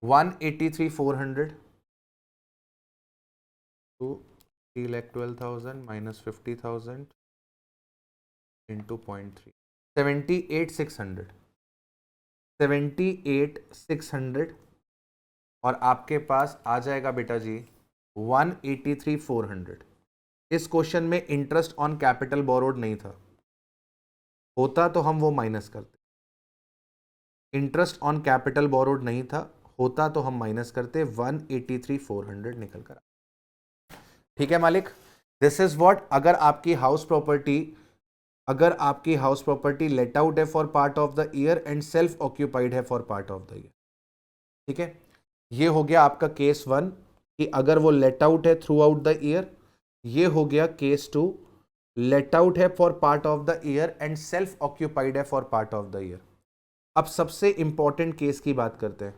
183,400 to 3,12,000 minus 50,000 into 0.3, 78,600, 78,600। और आपके पास आ जाएगा बेटा जी 183,400। इस क्वेश्चन में इंटरेस्ट ऑन कैपिटल बोरोड नहीं था, होता तो हम वो माइनस करते। इंटरेस्ट ऑन कैपिटल बोरोड नहीं था, होता तो हम माइनस करते। 183,400 निकल कर। ठीक है मालिक, दिस इज व्हाट। अगर आपकी हाउस प्रॉपर्टी लेट आउट है for part of the year and self occupied है for part of the year. ठीक है, ये हो गया आपका केस 1 कि अगर वो लेट आउट है थ्रू आउट द ईयर। ये हो गया केस 2, लेट आउट है for part of the year and self occupied है for part of the year. अब सबसे इंपॉर्टेंट केस की बात करते हैं।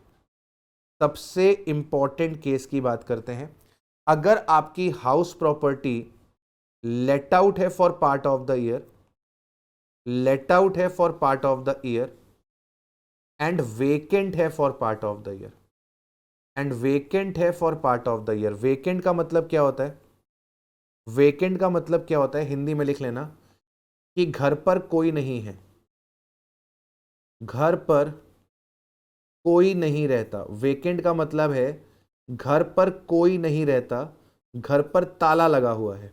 सबसे इंपॉर्टेंट केस की बात करते हैं। अगर आपकी हाउस प्रॉपर्टी लेट आउट है for part of the year, let out है for part of the year and vacant है for part of the year, and vacant है for part of the year. Vacant का मतलब क्या होता है? Vacant का मतलब क्या होता है, हिंदी में लिख लेना कि घर पर कोई नहीं है, घर पर कोई नहीं रहता। वेकेंट का मतलब है घर पर कोई नहीं रहता, घर पर ताला लगा हुआ है।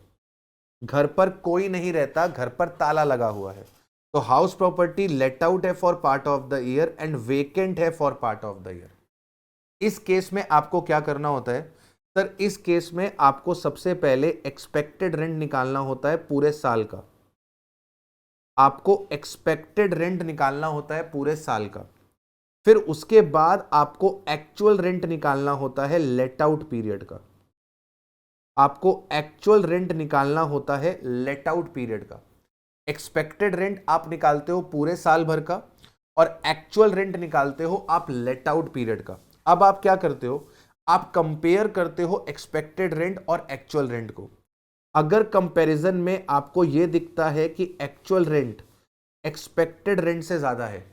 घर पर कोई नहीं रहता, घर पर ताला लगा हुआ है। तो हाउस प्रॉपर्टी लेट आउट है for part of the year and vacant है for part of the year. इस केस में आपको क्या करना होता है सर? इस केस में आपको सबसे पहले एक्सपेक्टेड रेंट निकालना होता है पूरे साल का। आपको एक्सपेक्टेड रेंट निकालना होता है पूरे साल का। फिर उसके बाद आपको एक्चुअल रेंट निकालना होता है लेट आउट पीरियड का। आपको एक्चुअल रेंट निकालना होता है लेट आउट पीरियड का। एक्सपेक्टेड रेंट आप निकालते हो पूरे साल भर का और एक्चुअल रेंट निकालते हो आप लेट आउट पीरियड का। अब आप क्या करते हो? आप कंपेयर करते हो एक्सपेक्टेड रेंट और एक्चुअल रेंट को। अगर कंपैरिजन में आपको यह दिखता है कि एक्चुअल रेंट एक्सपेक्टेड रेंट से ज्यादा है,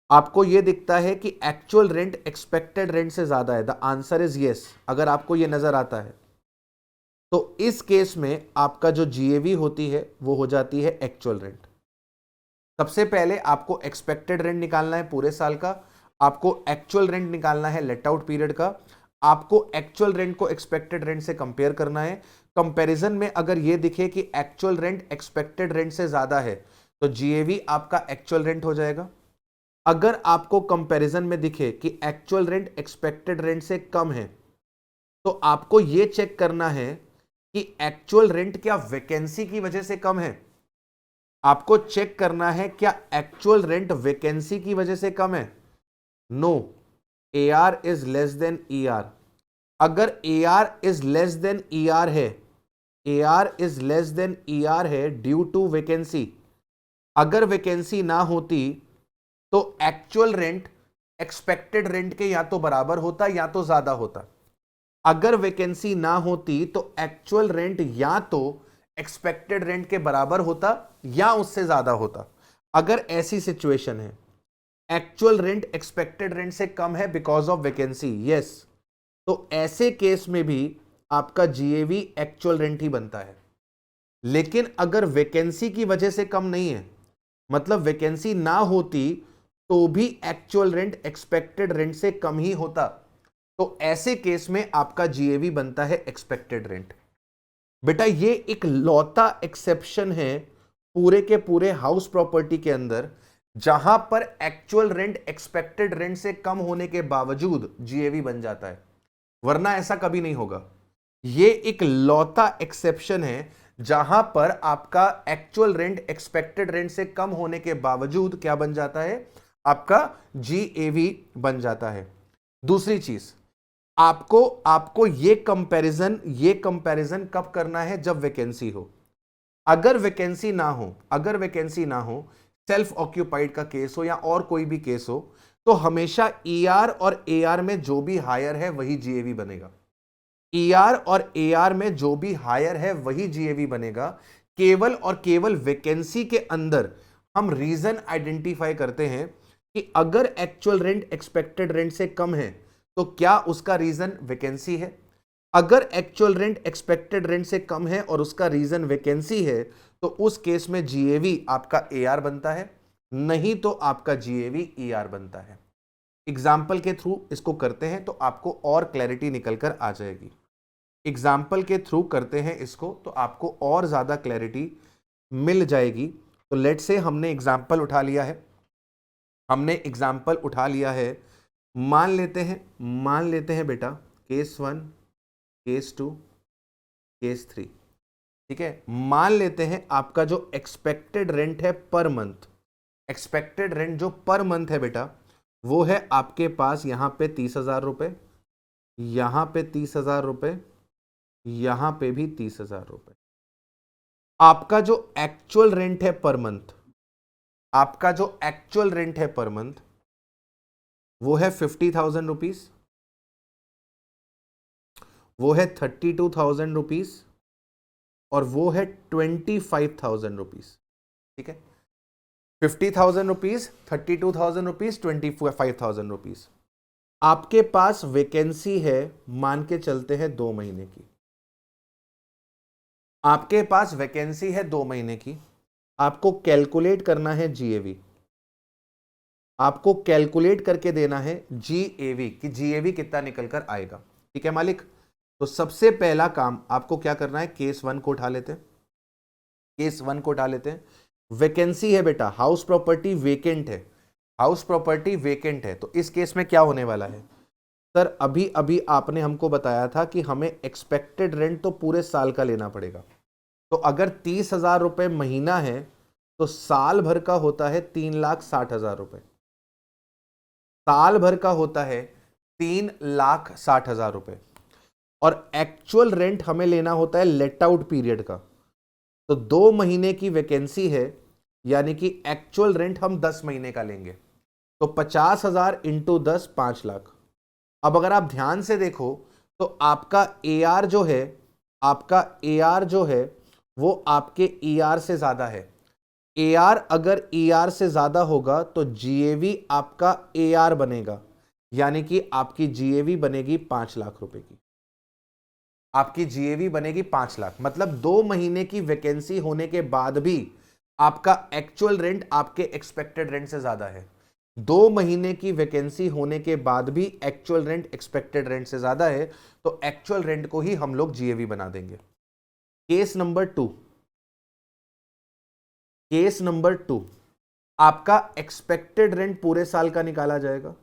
आपको यह दिखता है कि एक्चुअल रेंट एक्सपेक्टेड रेंट से ज्यादा है, द आंसर इज यस। अगर आपको यह नजर आता है तो इस केस में आपका जो जीएवी होती है वो हो जाती है एक्चुअल रेंट। सबसे पहले आपको एक्सपेक्टेड रेंट निकालना है पूरे साल का, आपको एक्चुअल रेंट निकालना है लेट आउट पीरियड का, आपको एक्चुअल रेंट को एक्सपेक्टेड रेंट से कंपेयर करना है। कंपैरिजन में अगर यह दिखे कि एक्चुअल रेंट एक्सपेक्टेड रेंट से ज्यादा है तो जीएवी आपका एक्चुअल रेंट हो जाएगा। अगर आपको कंपैरिजन में दिखे कि एक्चुअल रेंट एक्सपेक्टेड रेंट से कम है तो आपको यह चेक करना है कि एक्चुअल रेंट क्या वैकेंसी की वजह से कम है। आपको चेक करना है क्या एक्चुअल रेंट वैकेंसी की वजह से कम है। No, AR is less than ER। अगर AR is less than ER है, AR is less than ER है ड्यू टू वैकेंसी, अगर वैकेंसी ना होती तो एक्चुअल रेंट एक्सपेक्टेड रेंट के या तो बराबर होता या तो ज्यादा होता। अगर वैकेंसी ना होती तो एक्चुअल रेंट या तो एक्सपेक्टेड रेंट के बराबर होता या उससे ज्यादा होता। अगर ऐसी सिचुएशन है, एक्चुअल रेंट एक्सपेक्टेड रेंट से कम है बिकॉज ऑफ वैकेंसी, यस, तो ऐसे केस में भी आपका GAV एक्चुअल रेंट ही बनता है। लेकिन अगर वैकेंसी की वजह से कम नहीं है, मतलब वैकेंसी ना होती तो भी एक्चुअल रेंट एक्सपेक्टेड रेंट से कम ही होता, तो ऐसे केस में आपका GAV बनता है एक्सपेक्टेड रेंट। बेटा ये एक लौता एक्सेप्शन है पूरे के पूरे हाउस प्रॉपर्टी के अंदर जहां पर एक्चुअल रेंट एक्सपेक्टेड रेंट से कम होने के बावजूद GAV बन जाता है, वरना ऐसा कभी नहीं होगा। ये एक लौता एक्सेप्शन है जहां पर आपका एक्चुअल रेंट एक्सपेक्टेड रेंट से कम होने के बावजूद क्या बन जाता है, आपका GAV बन जाता है। दूसरी चीज, आपको ये कंपैरिजन कब करना है, जब वैकेंसी हो। अगर वैकेंसी ना हो, सेल्फ ऑक्यूपाइड का केस हो या और कोई भी केस हो, तो हमेशा ER और AR में जो भी हायर है वही GAV बनेगा। ER और AR में जो भी हायर है वही GAV बनेगा। केवल और केवल वैकेंसी के अंदर हम रीजन आइडेंटिफाई करते हैं कि अगर एक्चुअल रेंट एक्सपेक्टेड रेंट से कम है तो क्या उसका रीजन वैकेंसी है। अगर एक्चुअल रेंट एक्सपेक्टेड रेंट से कम है और उसका रीजन वैकेंसी है तो उस केस में GAV आपका AR बनता है, नहीं तो आपका GAV ER बनता है। एग्जाम्पल के थ्रू इसको करते हैं तो आपको और क्लैरिटी निकल कर आ जाएगी। एग्जाम्पल के थ्रू करते हैं इसको तो आपको और ज्यादा क्लैरिटी मिल जाएगी। तो लेट से हमने एग्जाम्पल उठा लिया है, मान लेते हैं बेटा केस 1, केस 2, केस 3, ठीक है। मान लेते हैं आपका जो एक्सपेक्टेड रेंट है पर मंथ, एक्सपेक्टेड रेंट जो पर मंथ है बेटा वो है आपके पास यहां पे 30,000 रुपए, यहां पे 30,000 रुपए, यहां पे भी 30,000 रुपए। आपका जो एक्चुअल रेंट है पर मंथ, वो है 50,000 रुपीज, वो है 32,000 रुपीज और वो है 25,000 रुपीज, ठीक है। 50,000 रुपीज, 32,000 रुपीज, 25,000 रुपीज। आपके पास वैकेंसी है, मान के चलते हैं 2 महीने की, आपके पास वैकेंसी है 2 महीने की। आपको कैलकुलेट करना है GAV, आपको कैलकुलेट करके देना है GAV कि GAV कितना निकल कर आएगा, ठीक है मालिक। तो सबसे पहला काम आपको क्या करना है, केस 1 को उठा लेते हैं। वैकेंसी है बेटा, हाउस प्रॉपर्टी वेकेंट है, तो इस केस में क्या होने वाला है सर, अभी अभी आपने हमको बताया था कि हमें एक्सपेक्टेड रेंट तो पूरे साल का लेना पड़ेगा। तो अगर 30,000 रुपए महीना है तो साल भर का होता है 3,60,000 रुपए, साल भर का होता है 3,60,000 रुपए। और एक्चुअल रेंट हमें लेना होता है लेट आउट पीरियड का, तो 2 महीने की वैकेंसी है, यानी कि एक्चुअल रेंट हम 10 महीने का लेंगे, तो 50,000 इंटू 10, 5 लाख। अब अगर आप ध्यान से देखो तो आपका AR जो है वो आपके ER से ज्यादा है। AR अगर ER से ज्यादा होगा तो GAV आपका AR बनेगा, यानी कि आपकी GAV बनेगी 5 लाख रुपए की, आपकी GAV बनेगी 5 लाख। मतलब 2 महीने की वैकेंसी होने के बाद भी आपका एक्चुअल रेंट आपके एक्सपेक्टेड रेंट से ज्यादा है। 2 महीने की वैकेंसी होने के बाद भी एक्चुअल रेंट एक्सपेक्टेड रेंट से ज्यादा है, तो एक्चुअल रेंट को ही हम लोग GAV बना देंगे। केस नंबर 2, आपका एक्सपेक्टेड रेंट पूरे साल का निकाला जाएगा।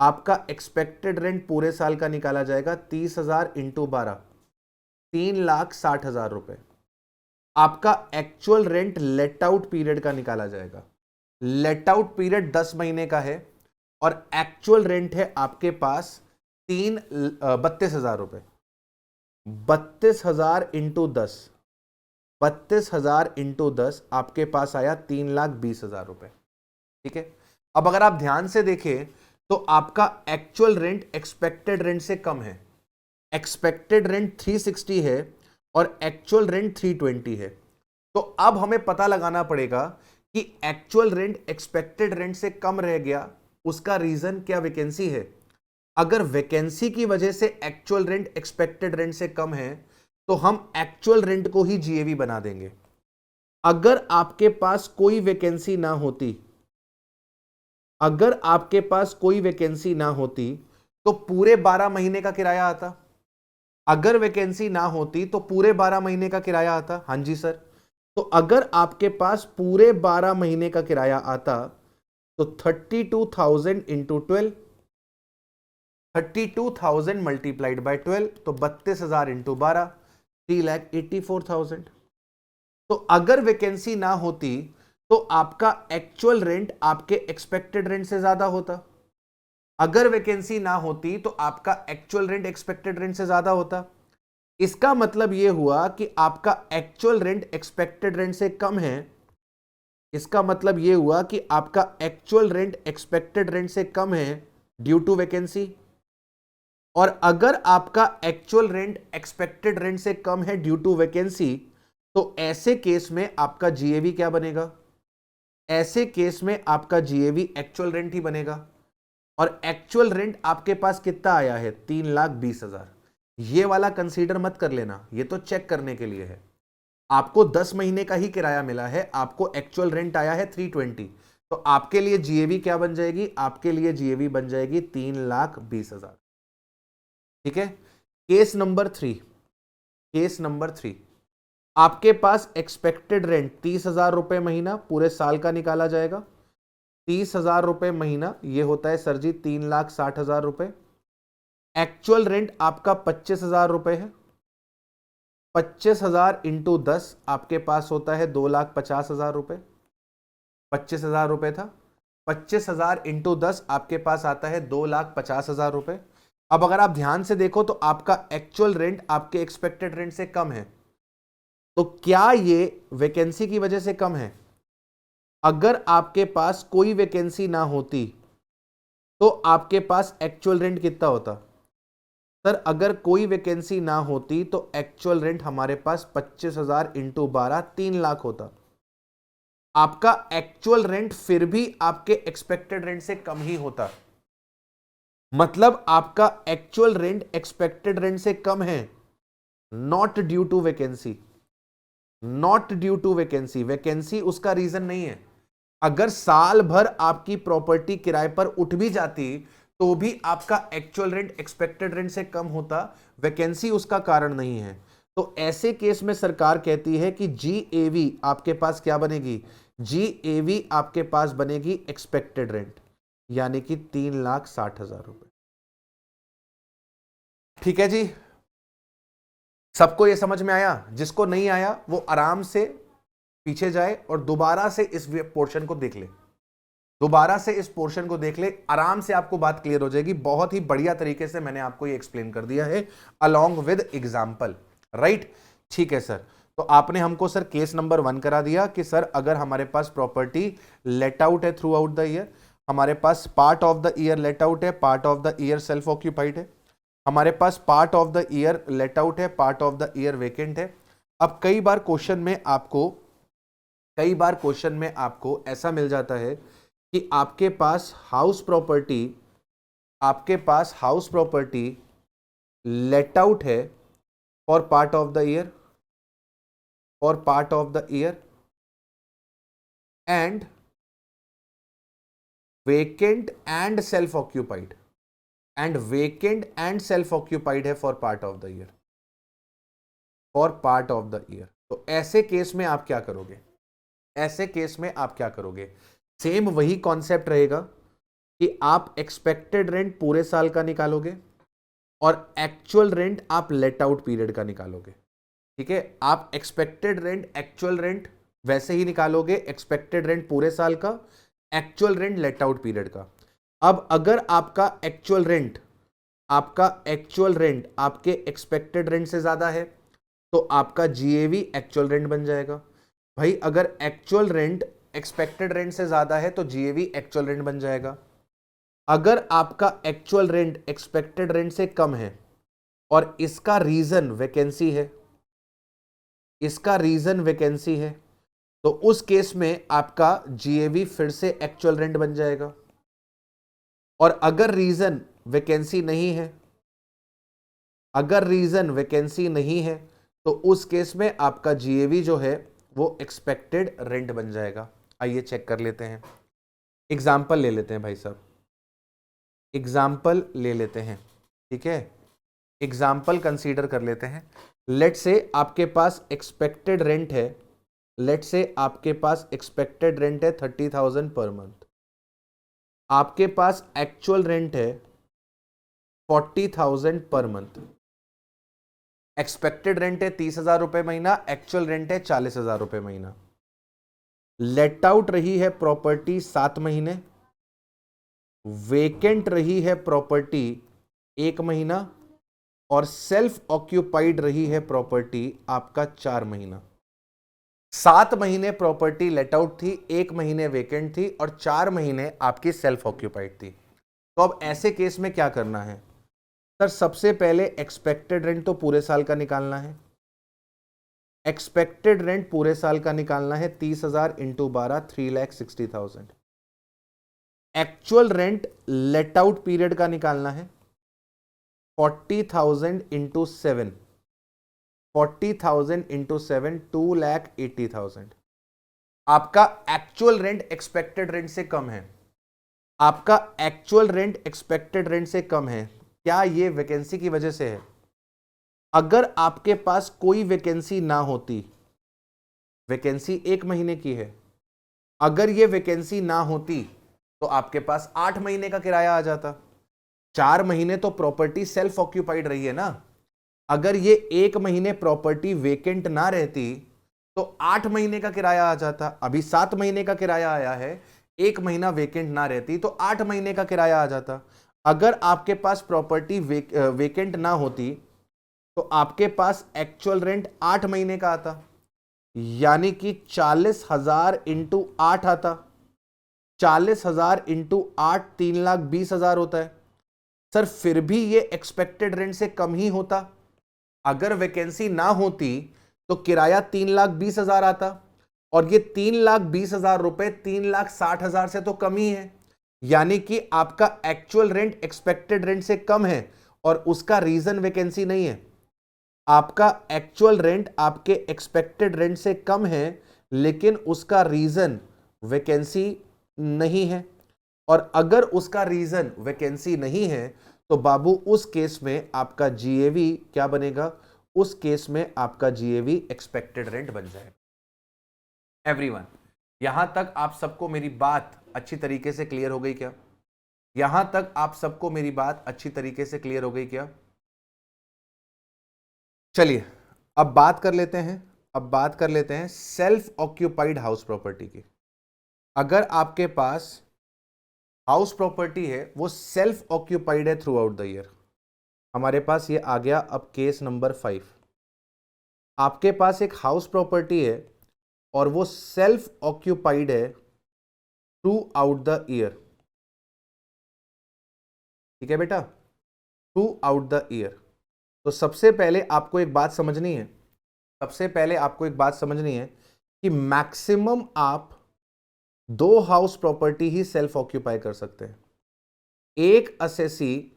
आपका एक्सपेक्टेड रेंट पूरे साल का निकाला जाएगा 30,000 इंटू 12, 3,60,000 रुपए। आपका actual rent let out period का निकाला जाएगा। लेट आउट पीरियड 10 महीने का है और एक्चुअल रेंट है आपके पास 32,000 रुपए। 32,000 इंटू 10, 32,000 इंटू 10 आपके पास आया 3,20,000 रुपए। ठीक है, अब अगर आप ध्यान से देखें तो आपका एक्चुअल रेंट एक्सपेक्टेड रेंट से कम है। एक्सपेक्टेड रेंट 360 है और एक्चुअल रेंट 320 है। तो अब हमें पता लगाना पड़ेगा कि एक्चुअल रेंट एक्सपेक्टेड रेंट से कम रह गया, उसका रीजन क्या वैकेंसी है। अगर वैकेंसी की वजह से एक्चुअल रेंट एक्सपेक्टेड रेंट से कम है तो हम एक्चुअल रेंट को ही जीएवी बना देंगे। अगर आपके पास कोई वैकेंसी ना होती, अगर आपके पास कोई वैकेंसी ना होती तो पूरे 12 महीने का किराया आता। अगर वैकेंसी ना होती तो पूरे 12 महीने का किराया आता। हां जी सर, तो अगर आपके पास पूरे 12 महीने का किराया आता तो 32,000 इंटू 12, 32,000 मल्टीप्लाइड बाय 12, तो 32,000 इंटू 12, 3,84,000। तो अगर वैकेंसी ना होती तो आपका एक्चुअल रेंट आपके एक्सपेक्टेड रेंट से ज्यादा होता। अगर वैकेंसी ना होती तो आपका एक्चुअल रेंट एक्सपेक्टेड रेंट से ज्यादा होता। इसका मतलब यह हुआ कि आपका एक्चुअल रेंट एक्सपेक्टेड रेंट से कम है। इसका मतलब यह हुआ कि आपका एक्चुअल रेंट एक्सपेक्टेड रेंट से कम है ड्यू टू वैकेंसी। और अगर आपका एक्चुअल रेंट एक्सपेक्टेड रेंट से कम है ड्यू टू वैकेंसी, तो ऐसे केस में आपका जीएवी क्या बनेगा? ऐसे केस में आपका जीएवी एक्चुअल रेंट ही बनेगा। और एक्चुअल रेंट आपके पास कितना आया है? 3,20,000। ये वाला कंसीडर मत कर लेना, ये तो चेक करने के लिए है। आपको 10 महीने का ही किराया मिला है, आपको एक्चुअल रेंट आया है 320, तो आपके लिए जीएवी क्या बन जाएगी? आपके लिए जीएवी बन जाएगी 3,20,000। ठीक है, केस नंबर 3। केस नंबर 3, आपके पास एक्सपेक्टेड रेंट 30,000 रुपए महीना पूरे साल का निकाला जाएगा। 30,000 रुपए महीना ये होता है सर जी 3,60,000 रुपए। एक्चुअल रेंट आपका 25,000 रुपए है। 25,000 इंटू 10 आपके पास होता है 2,50,000 रुपए। 25,000 रुपए था, 25,000 इंटू 10 आपके पास आता है 2,50,000 रुपए। अब अगर आप ध्यान से देखो तो आपका एक्चुअल रेंट आपके एक्सपेक्टेड रेंट से कम है। तो क्या ये वैकेंसी की वजह से कम है? अगर आपके पास कोई वैकेंसी ना होती तो आपके पास एक्चुअल रेंट कितना होता? सर अगर कोई वैकेंसी ना होती तो एक्चुअल रेंट हमारे पास 25,000 इंटू 12 3,00,000 होता। आपका एक्चुअल रेंट फिर भी आपके एक्सपेक्टेड रेंट से कम ही होता। मतलब आपका एक्चुअल रेंट एक्सपेक्टेड रेंट से कम है, not due to vacancy. Not due to vacancy, vacancy उसका रीजन नहीं है। अगर साल भर आपकी प्रॉपर्टी किराए पर उठ भी जाती तो भी आपका एक्चुअल रेंट एक्सपेक्टेड रेंट से कम होता, वैकेंसी उसका कारण नहीं है। तो ऐसे केस में सरकार कहती है कि जीएवी आपके पास क्या बनेगी? जीएवी आपके पास बनेगी एक्सपेक्टेड रेंट, यानी कि 3,60,000 रुपए। ठीक है जी, सबको यह समझ में आया? जिसको नहीं आया वो आराम से पीछे जाए और दोबारा से इस पोर्शन को देख ले, दोबारा से इस पोर्शन को देख ले, आराम से आपको बात क्लियर हो जाएगी। बहुत ही बढ़िया तरीके से मैंने आपको ये एक्सप्लेन कर दिया है अलोंग विद एग्जांपल, राइट? ठीक है सर, तो आपने हमको सर केस नंबर 1 करा दिया कि सर अगर हमारे पास प्रॉपर्टी लेट आउट है थ्रू आउट द ईयर, हमारे पास part of the year let out है, part of the year self occupied है, हमारे पास part of the year let out है, part of the year vacant है। अब कई बार क्वेश्चन में आपको ऐसा मिल जाता है कि आपके पास हाउस प्रॉपर्टी लेट आउट है for part of the year and vacant and self occupied है for part of the year. तो ऐसे केस में आप क्या करोगे? सेम वही कॉन्सेप्ट रहेगा कि आप एक्सपेक्टेड रेंट पूरे साल का निकालोगे और एक्चुअल रेंट आप लेट आउट पीरियड का निकालोगे। ठीक है, आप एक्सपेक्टेड रेंट एक्चुअल रेंट वैसे ही निकालोगे, एक्सपेक्टेड रेंट पूरे साल का, actual rent let out period का। अब अगर आपका एक्चुअल रेंट आपके एक्सपेक्टेड रेंट से ज्यादा है तो आपका जीएवी एक्चुअल रेंट बन जाएगा। भाई अगर एक्चुअल रेंट एक्सपेक्टेड रेंट से ज्यादा है तो जीएवी एक्चुअल रेंट बन जाएगा। अगर आपका एक्चुअल रेंट एक्सपेक्टेड रेंट से कम है और इसका रीजन वैकेंसी है, तो उस केस में आपका जीएवी फिर से एक्चुअल रेंट बन जाएगा। और अगर रीजन वैकेंसी नहीं है तो उस केस में आपका जीएवी जो है वो एक्सपेक्टेड रेंट बन जाएगा। आइए चेक कर लेते हैं, एग्जाम्पल ले लेते हैं भाई साहब, एग्जाम्पल ले लेते हैं। ठीक है, एग्जाम्पल कंसीडर कर लेते हैं। लेट से आपके पास एक्सपेक्टेड रेंट है, 30,000 पर मंथ। आपके पास एक्चुअल रेंट है 40,000 पर मंथ। एक्सपेक्टेड रेंट है 30,000 रुपए महीना, एक्चुअल रेंट है 40,000 रुपए महीना। लेट आउट रही है प्रॉपर्टी 7 महीने, वेकेंट रही है प्रॉपर्टी 1 महीना, और सेल्फ ऑक्यूपाइड रही है प्रॉपर्टी आपका 4 महीना। 7 महीने प्रॉपर्टी लेट आउट थी, 1 महीने वेकेंट थी और 4 महीने आपकी सेल्फ ऑक्यूपाइड थी। तो अब ऐसे केस में क्या करना है सर? सबसे पहले एक्सपेक्टेड रेंट तो पूरे साल का निकालना है। एक्सपेक्टेड रेंट पूरे साल का निकालना है 30,000 into 12, 3,60,000। Actual rent let out period का निकालना है 40,000 इंटू 7, 40,000 इंटू 7, 2,80,000। आपका एक्चुअल रेंट एक्सपेक्टेड रेंट से कम है, आपका एक्चुअल रेंट एक्सपेक्टेड रेंट से कम है। क्या ये वैकेंसी की वजह से है? अगर आपके पास कोई वैकेंसी ना होती, वैकेंसी 1 महीने की है, अगर ये वैकेंसी ना होती तो आपके पास 8 महीने का किराया आ जाता। 4 महीने तो प्रॉपर्टी सेल्फ ऑक्यूपाइड रही है ना। अगर ये 1 महीने प्रॉपर्टी वेकेंट ना रहती तो 8 महीने का किराया आ जाता। अभी 7 महीने का किराया आया है, 1 महीना वेकेंट ना रहती तो 8 महीने का किराया आ जाता। अगर आपके पास प्रॉपर्टी वेकेंट ना होती तो आपके पास एक्चुअल रेंट 8 महीने का आता, यानी कि 40,000 इंटू 8 आता। 40,000 इंटू 8 3,20,000 होता है। सर फिर भी ये एक्सपेक्टेड रेंट से कम ही होता। अगर वैकेंसी ना होती तो किराया 3,20,000 आता, और ये 3,20,000 रुपए 3,60,000 से तो कम ही है, यानी कि आपका एक्चुअल रेंट एक्सपेक्टेड रेंट से कम है और उसका रीजन वैकेंसी नहीं है। आपका एक्चुअल रेंट आपके एक्सपेक्टेड रेंट से कम है लेकिन उसका रीजन वैकेंसी नहीं है, और अगर उसका रीजन वैकेंसी नहीं है तो बाबू उस केस में आपका जीएवी क्या बनेगा? उस केस में आपका जीएवी एक्सपेक्टेड रेंट बन जाएगा। एवरीवन, यहां तक आप सबको मेरी बात अच्छी तरीके से क्लियर हो गई क्या? यहां तक आप सबको मेरी बात अच्छी तरीके से क्लियर हो गई क्या? चलिए अब बात कर लेते हैं सेल्फ ऑक्यूपाइड हाउस प्रॉपर्टी की। अगर आपके पास हाउस प्रॉपर्टी है वो सेल्फ ऑक्यूपाइड है थ्रू आउट द ईयर, हमारे पास ये आ गया अब केस नंबर 5। आपके पास एक हाउस प्रॉपर्टी है और वो सेल्फ ऑक्यूपाइड है थ्रू आउट द ईयर। ठीक है बेटा, थ्रू आउट द ईयर। तो सबसे पहले आपको एक बात समझनी है, कि मैक्सिमम आप 2 हाउस प्रॉपर्टी ही सेल्फ ऑक्यूपाई कर सकते हैं। एक असेसी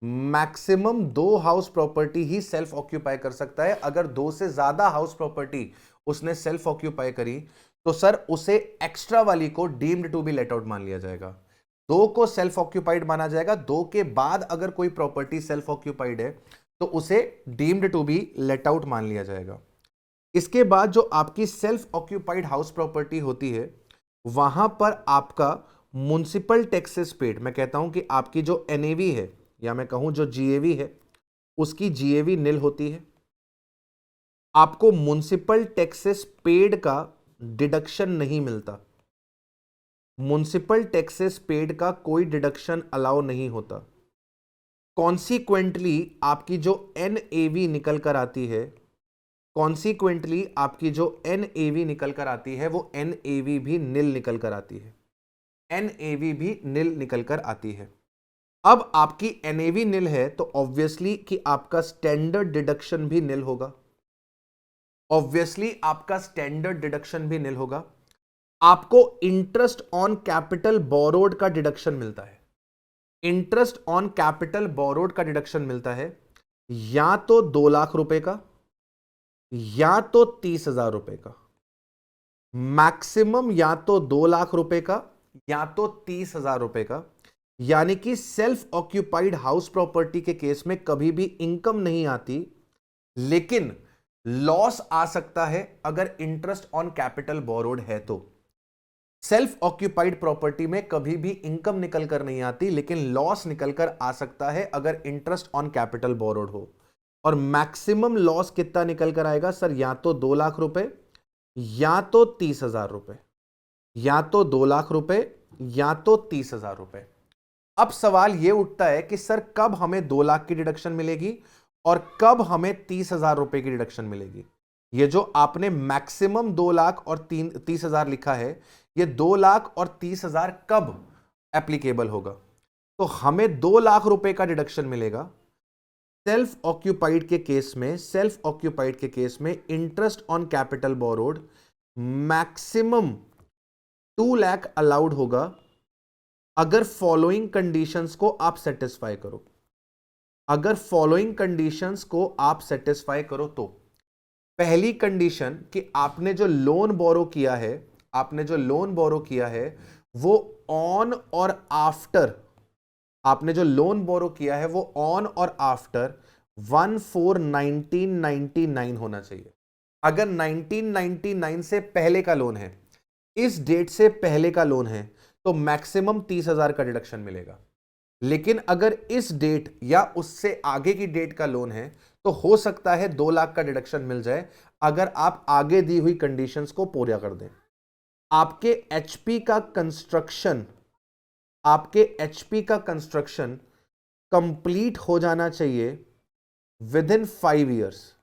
मैक्सिमम 2 हाउस प्रॉपर्टी ही सेल्फ ऑक्यूपाई कर सकता है। अगर 2 से ज्यादा हाउस प्रॉपर्टी उसने सेल्फ ऑक्यूपाई करी तो सर उसे एक्स्ट्रा वाली को deemed to be let out मान लिया जाएगा। 2 को सेल्फ ऑक्यूपाइड माना जाएगा। 2 के बाद अगर कोई प्रॉपर्टी सेल्फ ऑक्यूपाइड है तो उसे deemed to be let out मान लिया जाएगा। इसके बाद जो आपकी सेल्फ ऑक्यूपाइड हाउस प्रॉपर्टी होती है वहां पर आपका म्युनिसिपल टैक्सेस पेड, मैं कहता हूं कि आपकी जो एनएवी है या मैं कहूं जो जीएवी है उसकी जीएवी निल होती है। आपको म्युनिसिपल टैक्सेस पेड का डिडक्शन नहीं मिलता, म्युनिसिपल टैक्सेस पेड का कोई डिडक्शन अलाउ नहीं होता। कॉन्सिक्वेंटली आपकी जो एनएवी निकल कर आती है, कॉन्सिक्वेंटली आपकी जो एनएवी निकल कर आती है वो एनएवी भी नील निकल कर आती है, एनएवी भी नील निकल कर आती है। अब आपकी एनएवी नील है तो ऑब्वियसली कि आपका स्टैंडर्ड डिडक्शन भी नील होगा, ऑब्वियसली आपका स्टैंडर्ड डिडक्शन भी नील होगा। आपको इंटरेस्ट ऑन कैपिटल बोरोड का डिडक्शन मिलता है, इंटरेस्ट ऑन कैपिटल बोरोड का डिडक्शन मिलता है, या तो 2 लाख रुपए का या तो 30,000 रुपए का, मैक्सिमम या तो 2 लाख रुपए का या तो 30,000 रुपए का। यानी कि सेल्फ ऑक्यूपाइड हाउस प्रॉपर्टी के केस में कभी भी इनकम नहीं आती, लेकिन लॉस आ सकता है अगर इंटरेस्ट ऑन कैपिटल बोरोड है तो। सेल्फ ऑक्यूपाइड प्रॉपर्टी में कभी भी इनकम निकल कर नहीं आती, लेकिन लॉस निकल कर आ सकता है अगर इंटरेस्ट ऑन कैपिटल बोरोड हो। और मैक्सिमम लॉस कितना निकल कर आएगा सर? या तो 2 लाख रुपए या तो 30,000 रुपए, या तो 2 लाख रुपए या तो 30,000 रुपए। अब सवाल यह उठता है कि सर कब हमें 2 लाख की डिडक्शन मिलेगी और कब हमें 30,000 रुपए की डिडक्शन मिलेगी? ये जो आपने मैक्सिमम 2 लाख और 30,000 लिखा है, ये 2 लाख और 30,000 कब एप्लीकेबल होगा? तो हमें 2 लाख रुपए का डिडक्शन मिलेगा सेल्फ ऑक्यूपाइड के केस में। सेल्फ ऑक्यूपाइड के केस में interest on capital borrowed maximum 2 lakh allowed होगा अगर फॉलोइंग कंडीशंस को आप सेटिस्फाई करो। अगर फॉलोइंग कंडीशंस को आप सेटिस्फाई करो तो पहली कंडीशन कि आपने जो लोन बोरो किया है, आपने जो लोन बोरो किया है वो ऑन और आफ्टर, आपने जो लोन बोरो किया है वो ऑन और आफ्टर 1/4/1999 होना चाहिए। अगर 1999 से पहले का लोन है, इस डेट से पहले का लोन है, तो मैक्सिमम 30,000 का डिडक्शन मिलेगा। लेकिन अगर इस डेट या उससे आगे की डेट का लोन है तो हो सकता है 2 लाख का डिडक्शन मिल जाए अगर आप आगे दी हुई कंडीशंस को पूरा कर दें। आपके एचपी का कंस्ट्रक्शन, आपके एचपी का कंस्ट्रक्शन कंप्लीट हो जाना चाहिए with in 5 years,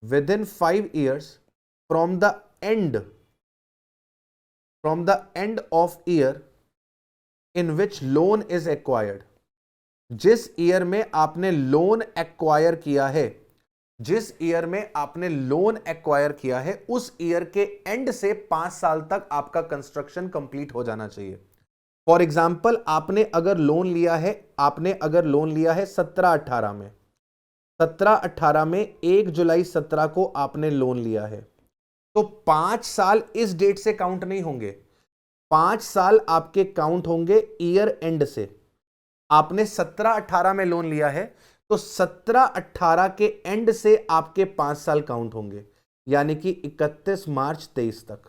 with in 5 years from the and, from the end of year in which loan is acquired. जिस ईयर में आपने लोन एक्वायर किया है, जिस ईयर में आपने लोन एक्वायर किया है, उस ईयर के एंड से 5 साल तक आपका कंस्ट्रक्शन कंप्लीट हो जाना चाहिए। फॉर एग्जाम्पल आपने अगर लोन लिया है, आपने अगर लोन लिया है 17-18 में, 17-18 में 1 जुलाई 17 को आपने लोन लिया है, तो 5 साल इस डेट से काउंट नहीं होंगे, 5 साल आपके काउंट होंगे ईयर एंड से। आपने 17-18 में लोन लिया है तो 17-18 के एंड से आपके 5 साल काउंट होंगे, यानी कि 31 मार्च 23 तक।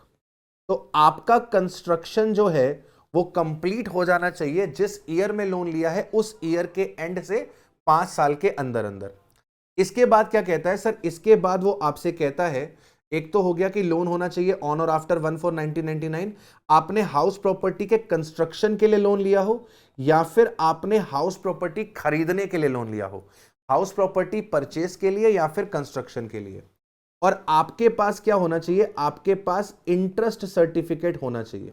तो आपका कंस्ट्रक्शन जो है वो कंप्लीट हो जाना चाहिए जिस ईयर में लोन लिया है उस ईयर के एंड से 5 साल के अंदर अंदर। इसके बाद क्या कहता है सर? इसके बाद वो आपसे कहता है, एक तो हो गया कि लोन होना चाहिए ऑन और आफ्टर 1/4/1999, आपने हाउस प्रॉपर्टी के कंस्ट्रक्शन के लिए लोन लिया हो या फिर आपने हाउस प्रॉपर्टी खरीदने के लिए लोन लिया हो, हाउस प्रॉपर्टी परचेज के लिए या फिर कंस्ट्रक्शन के लिए। और आपके पास क्या होना चाहिए? आपके पास इंटरेस्ट सर्टिफिकेट होना चाहिए,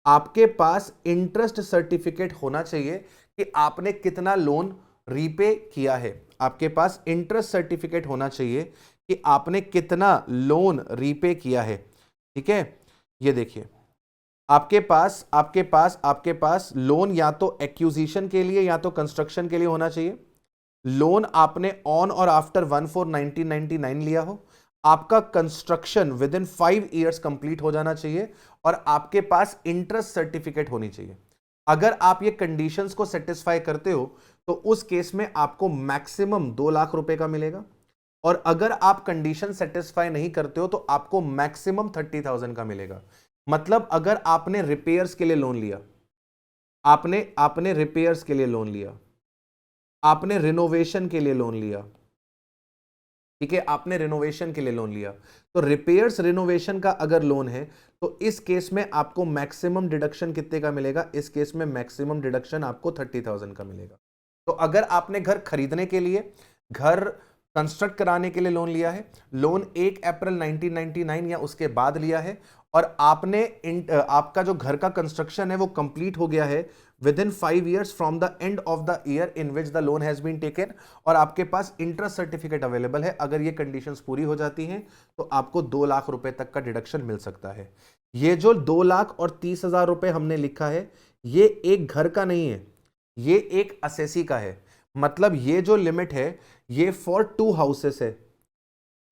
आपके पास इंटरेस्ट सर्टिफिकेट होना चाहिए कि आपने कितना लोन रीपे किया है। आपके पास इंटरेस्ट सर्टिफिकेट होना चाहिए कि आपने कितना लोन रीपे किया है। ठीक है, ये देखिए आपके पास लोन या तो एक्विजिशन के लिए या तो कंस्ट्रक्शन के लिए होना चाहिए। लोन आपने ऑन और आफ्टर 1/4/1999 लिया हो, आपका construction with in 5 years complete हो जाना चाहिए और आपके पास इंटरेस्ट सर्टिफिकेट होनी चाहिए। अगर आप ये कंडीशंस को सेटिस्फाई करते हो तो उस केस में आपको मैक्सिमम 2 लाख रुपए का मिलेगा, और अगर आप कंडीशन सेटिस्फाई नहीं करते हो तो आपको मैक्सिमम 30,000 का मिलेगा। मतलब अगर आपने रिपेयर्स के लिए लोन लिया, आपने रिपेयर्स के लिए लोन लिया, आपने रिनोवेशन के लिए लोन लिया, ठीक है, आपने रिनोवेशन के लिए लोन लिया, तो रिपेयर्स रिनोवेशन का अगर लोन है तो इस केस में आपको मैक्सिमम डिडक्शन कितने का मिलेगा? इस केस में मैक्सिमम डिडक्शन आपको 30,000 का मिलेगा। तो अगर आपने घर खरीदने के लिए, घर कंस्ट्रक्ट कराने के लिए लोन लिया है, लोन 1 अप्रैल 1999 या उसके बाद लिया है, और आपने आपका जो घर का कंस्ट्रक्शन है वो कंप्लीट हो गया है within 5 years from the end of the year in which the loan has been taken, और आपके पास इंटरेस्ट सर्टिफिकेट अवेलेबल है, अगर ये कंडीशंस पूरी हो जाती हैं तो आपको 2 लाख रुपए तक का डिडक्शन मिल सकता है। ये जो 2,30,000 रुपए हमने लिखा है, ये एक घर का नहीं है, ये एक असेसी का है। मतलब ये जो लिमिट है ये फॉर 2 हाउसेस है,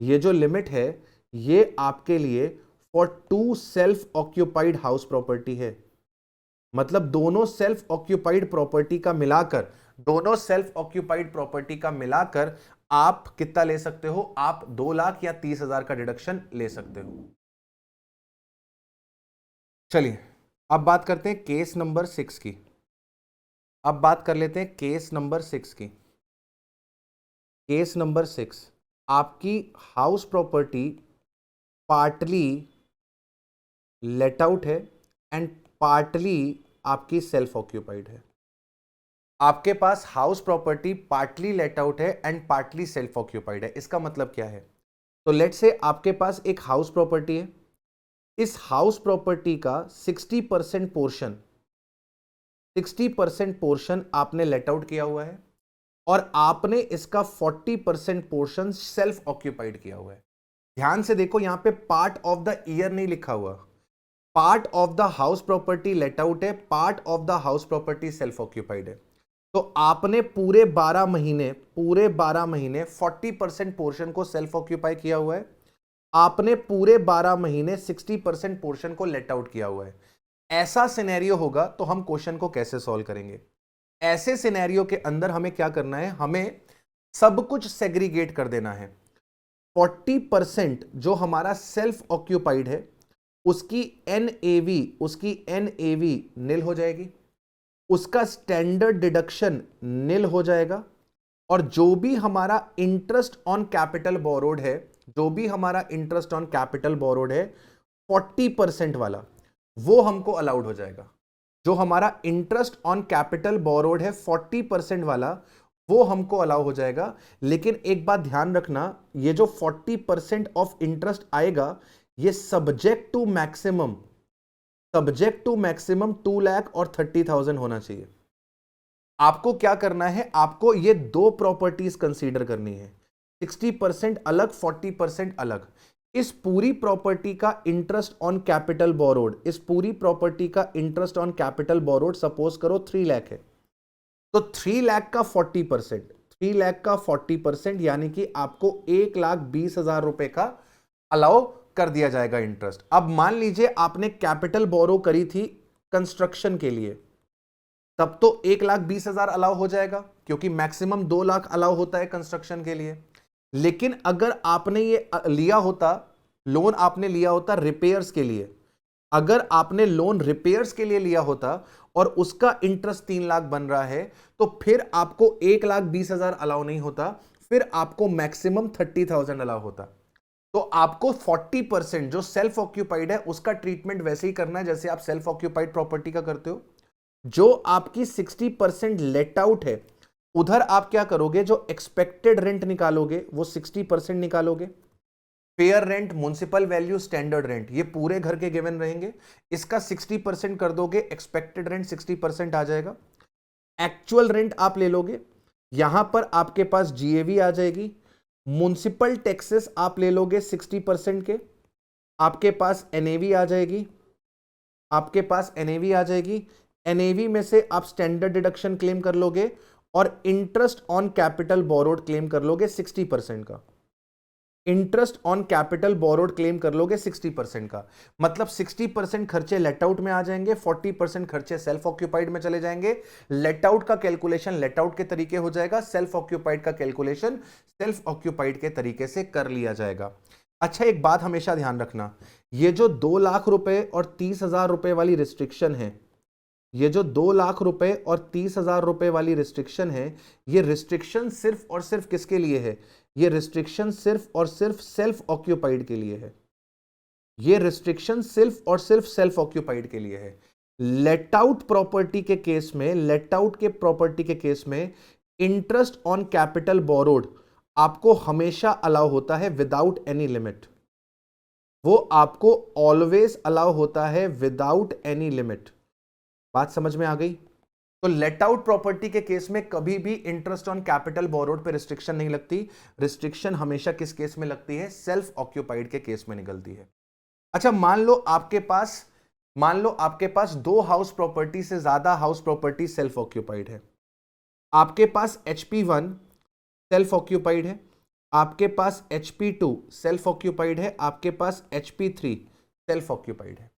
ये जो लिमिट है ये आपके लिए for 2 self occupied house property है। मतलब दोनों सेल्फ ऑक्यूपाइड प्रॉपर्टी का मिलाकर, दोनों सेल्फ ऑक्यूपाइड प्रॉपर्टी का मिलाकर आप कितना ले सकते हो? आप 2 लाख या 30,000 का डिडक्शन ले सकते हो। चलिए अब बात करते हैं केस नंबर 6 की। अब बात कर लेते हैं केस नंबर 6 की। केस नंबर 6, आपकी house property partly let out है एंड पार्टली आपकी सेल्फ ऑक्यूपाइड है। आपके पास house property partly let out है एंड पार्टली सेल्फ ऑक्यूपाइड है। इसका मतलब क्या है? तो लेट्स से आपके पास एक हाउस प्रॉपर्टी है, इस हाउस प्रॉपर्टी का 60% पोर्शन, 60% पोर्शन आपने लेट आउट किया हुआ है और आपने इसका 40% पोर्शन सेल्फ ऑक्यूपाइड किया हुआ है। ध्यान से देखो, यहां पे पार्ट ऑफ द ईयर नहीं लिखा हुआ, part of the house property let out है, part of the house property self occupied है। तो आपने पूरे 12 महीने 40% पोर्शन को सेल्फ ऑक्यूपाई किया हुआ है, आपने पूरे 12 महीने 60% पोर्शन को लेट आउट किया हुआ है। ऐसा सिनेरियो होगा तो हम क्वेश्चन को कैसे सॉल्व करेंगे? ऐसे सिनेरियो के अंदर हमें क्या करना है? हमें सब कुछ सेग्रीगेट कर देना है। 40% जो हमारा सेल्फ ऑक्यूपाइड है उसकी एनएवी निल हो जाएगी, उसका स्टैंडर्ड डिडक्शन निल हो जाएगा, और जो भी हमारा इंटरेस्ट ऑन कैपिटल बोरोड है, जो भी हमारा इंटरेस्ट ऑन कैपिटल बोरोड है 40% वाला, वो हमको अलाउड हो जाएगा। जो हमारा इंटरेस्ट ऑन कैपिटल बोरोड है 40% वाला, वो हमको अलाउ हो जाएगा। लेकिन एक बात ध्यान रखना, ये जो 40% ऑफ इंटरेस्ट आएगा ये सब्जेक्ट टू मैक्सिमम 2 लाख और 30,000 होना चाहिए। आपको क्या करना है? आपको ये 2 प्रॉपर्टीज कंसीडर करनी है, 60% अलग, 40% अलग। इस पूरी प्रॉपर्टी का इंटरेस्ट ऑन कैपिटल बोरोड, इस पूरी प्रॉपर्टी का interest on capital borrowed suppose करो 3 लाख है, तो 3 लाख का 40%, 3 लाख का 40% यानी कि आपको 1,20,000 रुपए का अलाउ कर दिया जाएगा इंटरेस्ट। अब मान लीजिए आपने कैपिटल बोरो करी थी कंस्ट्रक्शन के लिए, तब तो 1,20,000 अलाउ हो जाएगा क्योंकि मैक्सिमम 2 लाख अलाउ होता है कंस्ट्रक्शन के लिए। लेकिन अगर आपने ये लिया होता, लोन आपने लिया होता रिपेयर्स के लिए, अगर आपने लोन रिपेयर्स के लिए लिया होता और उसका इंटरेस्ट 3 लाख बन रहा है, तो फिर आपको 1,20,000 अलाउ नहीं होता, फिर आपको मैक्सिमम 30,000 अलाउ होता। तो आपको 40% जो सेल्फ ऑक्यूपाइड है उसका ट्रीटमेंट वैसे ही करना है जैसे आप सेल्फ ऑक्यूपाइड प्रॉपर्टी का करते हो। जो आपकी 60% लेट आउट है उधर आप क्या करोगे? जो एक्सपेक्टेड रेंट निकालोगे वो 60% निकालोगे। Fair rent, municipal value, standard rent, ये पूरे घर के गिवन रहेंगे, इसका 60% कर दोगे, एक्सपेक्टेड रेंट 60% आ जाएगा। एक्चुअल रेंट आप ले लोगे, यहां पर आपके पास जीएवी आ जाएगी। म्युनिसिपल टैक्सेस आप ले लोगे 60% के, आपके पास एनएवी आ जाएगी, आपके पास एनएवी आ जाएगी। एनएवी में से आप स्टैंडर्ड डिडक्शन क्लेम कर लोगे और interest on capital borrowed claim कर लोगे 60% का। Interest on capital borrowed claim कर लोगे 60% का। मतलब 60% खर्चे लेट आउट में आ जाएंगे, 40% खर्चे सेल्फ ऑक्यूपाइड में चले जाएंगे। लेट आउट का कैलकुलेशन लेट आउट के तरीके हो जाएगा, सेल्फ ऑक्यूपाइड का कैलकुलेशन सेल्फ ऑक्यूपाइड के तरीके से कर लिया जाएगा। अच्छा, एक बात हमेशा ध्यान रखना, ये जो 2 लाख रुपए और 30,000 रुपए वाली रिस्ट्रिक्शन है, ये जो 2 लाख रुपए और 30,000 रुपए वाली रिस्ट्रिक्शन है, ये रिस्ट्रिक्शन सिर्फ और सिर्फ किसके लिए है? ये रिस्ट्रिक्शन सिर्फ और सिर्फ सेल्फ ऑक्यूपाइड के लिए है। ये रिस्ट्रिक्शन सिर्फ और सिर्फ सेल्फ ऑक्यूपाइड के लिए है। लेट आउट प्रॉपर्टी के केस में, लेट आउट के प्रॉपर्टी के केस में इंटरेस्ट ऑन कैपिटल बोरोड आपको हमेशा अलाउ होता है विदाउट एनी लिमिट। वो आपको ऑलवेज अलाउ होता है विदाउट एनी लिमिट। बात समझ में आ गई? तो लेट आउट प्रॉपर्टी के केस में कभी भी इंटरेस्ट ऑन कैपिटल बोरोड पे रिस्ट्रिक्शन नहीं लगती। रिस्ट्रिक्शन हमेशा किस केस में लगती है? सेल्फ ऑक्यूपाइड के केस में निकलती है। अच्छा, मान लो आपके पास 2 हाउस प्रॉपर्टी से ज्यादा हाउस प्रॉपर्टी सेल्फ ऑक्यूपाइड है। आपके पास HP1 सेल्फ ऑक्यूपाइड है, आपके पास HP2 सेल्फ ऑक्यूपाइड है, आपके पास HP3 सेल्फ ऑक्यूपाइड है।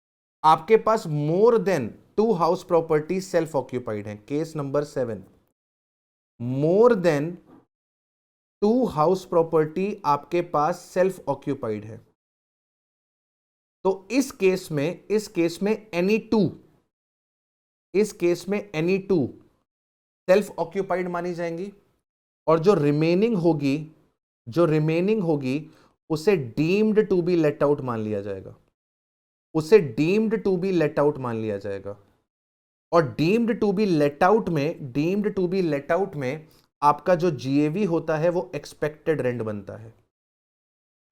आपके पास more than 2 house property self occupied है। Case number 7, more than 2 house property आपके पास सेल्फ ऑक्यूपाइड है। तो इस केस में एनी टू सेल्फ ऑक्यूपाइड मानी जाएंगी, और जो रिमेनिंग होगी उसे deemed to be let out मान लिया जाएगा। और deemed to be let out में आपका जो जीएवी होता है वो एक्सपेक्टेड रेंट बनता है।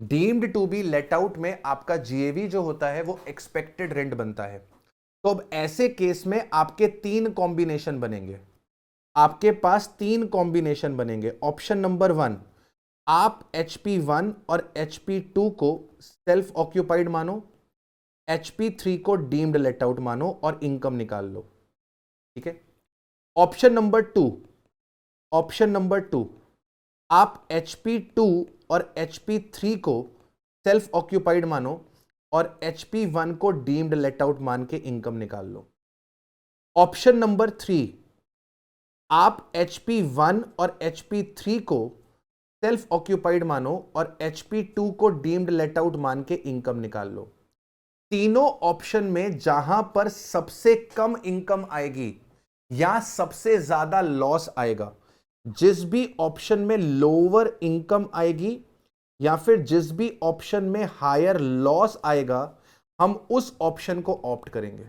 Deemed to be let out में आपका जीएवी जो होता है वो एक्सपेक्टेड रेंट बनता है। तो अब ऐसे केस में आपके 3 कॉम्बिनेशन बनेंगे। आपके पास 3 कॉम्बिनेशन बनेंगे। ऑप्शन नंबर 1, आप HP1 और HP2 को सेल्फ ऑक्यूपाइड मानो, HP3 को डीम्ड लेट आउट मानो और इनकम निकाल लो। ठीक है। ऑप्शन नंबर 2, आप HP2 और HP3 को सेल्फ ऑक्यूपाइड मानो और HP1 को डीम्ड लेट आउट मान के इनकम निकाल लो। ऑप्शन नंबर 3, आप HP1 और HP3 को सेल्फ ऑक्यूपाइड मानो और HP2 को डीम्ड लेट आउट मान के इनकम निकाल लो। तीनों ऑप्शन में जहां पर सबसे कम इनकम आएगी या सबसे ज्यादा लॉस आएगा, जिस भी ऑप्शन में लोअर इनकम आएगी या फिर जिस भी ऑप्शन में हायर लॉस आएगा, हम उस ऑप्शन को ऑप्ट करेंगे।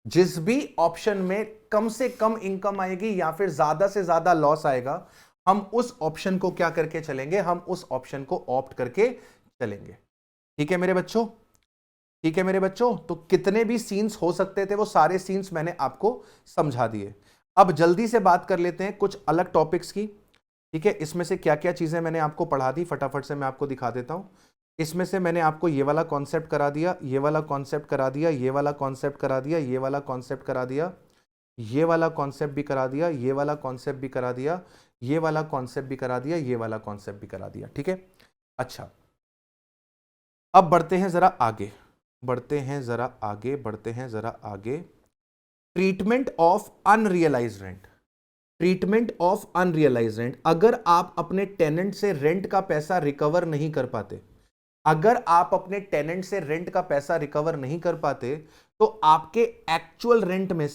जिस भी ऑप्शन में कम से कम इनकम आएगी या फिर ज्यादा से ज्यादा लॉस आएगा, हम उस ऑप्शन को क्या करके चलेंगे? हम उस ऑप्शन को ऑप्ट करके चलेंगे। ठीक है मेरे बच्चों? तो कितने भी सीन्स हो सकते थे वो सारे सीन्स मैंने आपको समझा दिए। अब जल्दी से बात कर लेते हैं कुछ अलग टॉपिक्स की। ठीक है, इसमें से क्या क्या चीजें मैंने आपको पढ़ा दी फटाफट से मैं आपको दिखा देता हूं। इसमें से मैंने आपको ये वाला कॉन्सेप्ट करा दिया, ये वाला कॉन्सेप्ट करा दिया, ये वाला कॉन्सेप्ट करा दिया, ये वाला कॉन्सेप्ट करा दिया, ये वाला कॉन्सेप्ट भी करा दिया, ये वाला कॉन्सेप्ट भी करा दिया, ये वाला कॉन्सेप्ट भी करा दिया, ये वाला कॉन्सेप्ट भी करा दिया। ठीक है, अच्छा अब बढ़ते हैं जरा आगे। Treatment of unrealised rent. अगर आप अपने टेनेंट से रेंट का पैसा रिकवर नहीं कर पाते, तो आपके एक्चुअल रेंट में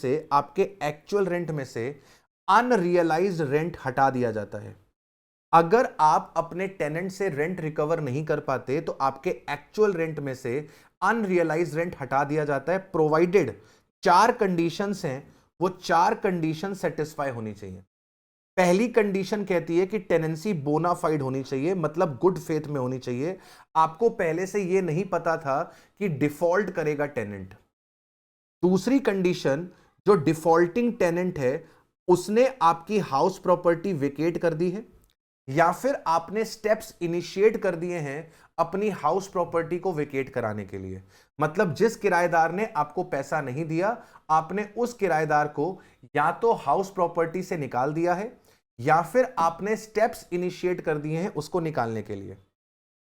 से अनरियलाइज्ड रेंट हटा दिया जाता है। अगर आप अपने टेनेंट से रेंट रिकवर नहीं कर पाते तो आपके एक्चुअल रेंट में से अनरियलाइज्ड रेंट हटा दिया जाता है, प्रोवाइडेड 4 कंडीशंस हैं, वो 4 कंडीशन सेटिस्फाई होनी चाहिए। पहली कंडीशन कहती है कि टेनेंसी बोनाफाइड होनी चाहिए, मतलब गुड फेथ में होनी चाहिए। आपको पहले से यह नहीं पता था कि डिफॉल्ट करेगा टेनेंट। दूसरी कंडीशन, जो डिफॉल्टिंग टेनेंट है उसने आपकी हाउस प्रॉपर्टी वेकेट कर दी है या फिर आपने स्टेप्स इनिशिएट कर दिए हैं अपनी हाउस प्रॉपर्टी को वेकेट कराने के लिए। मतलब जिस किराएदार ने आपको पैसा नहीं दिया, आपने उस किराएदार को या तो हाउस प्रॉपर्टी से निकाल दिया है या फिर आपने स्टेप्स इनिशिएट कर दिए हैं उसको निकालने के लिए।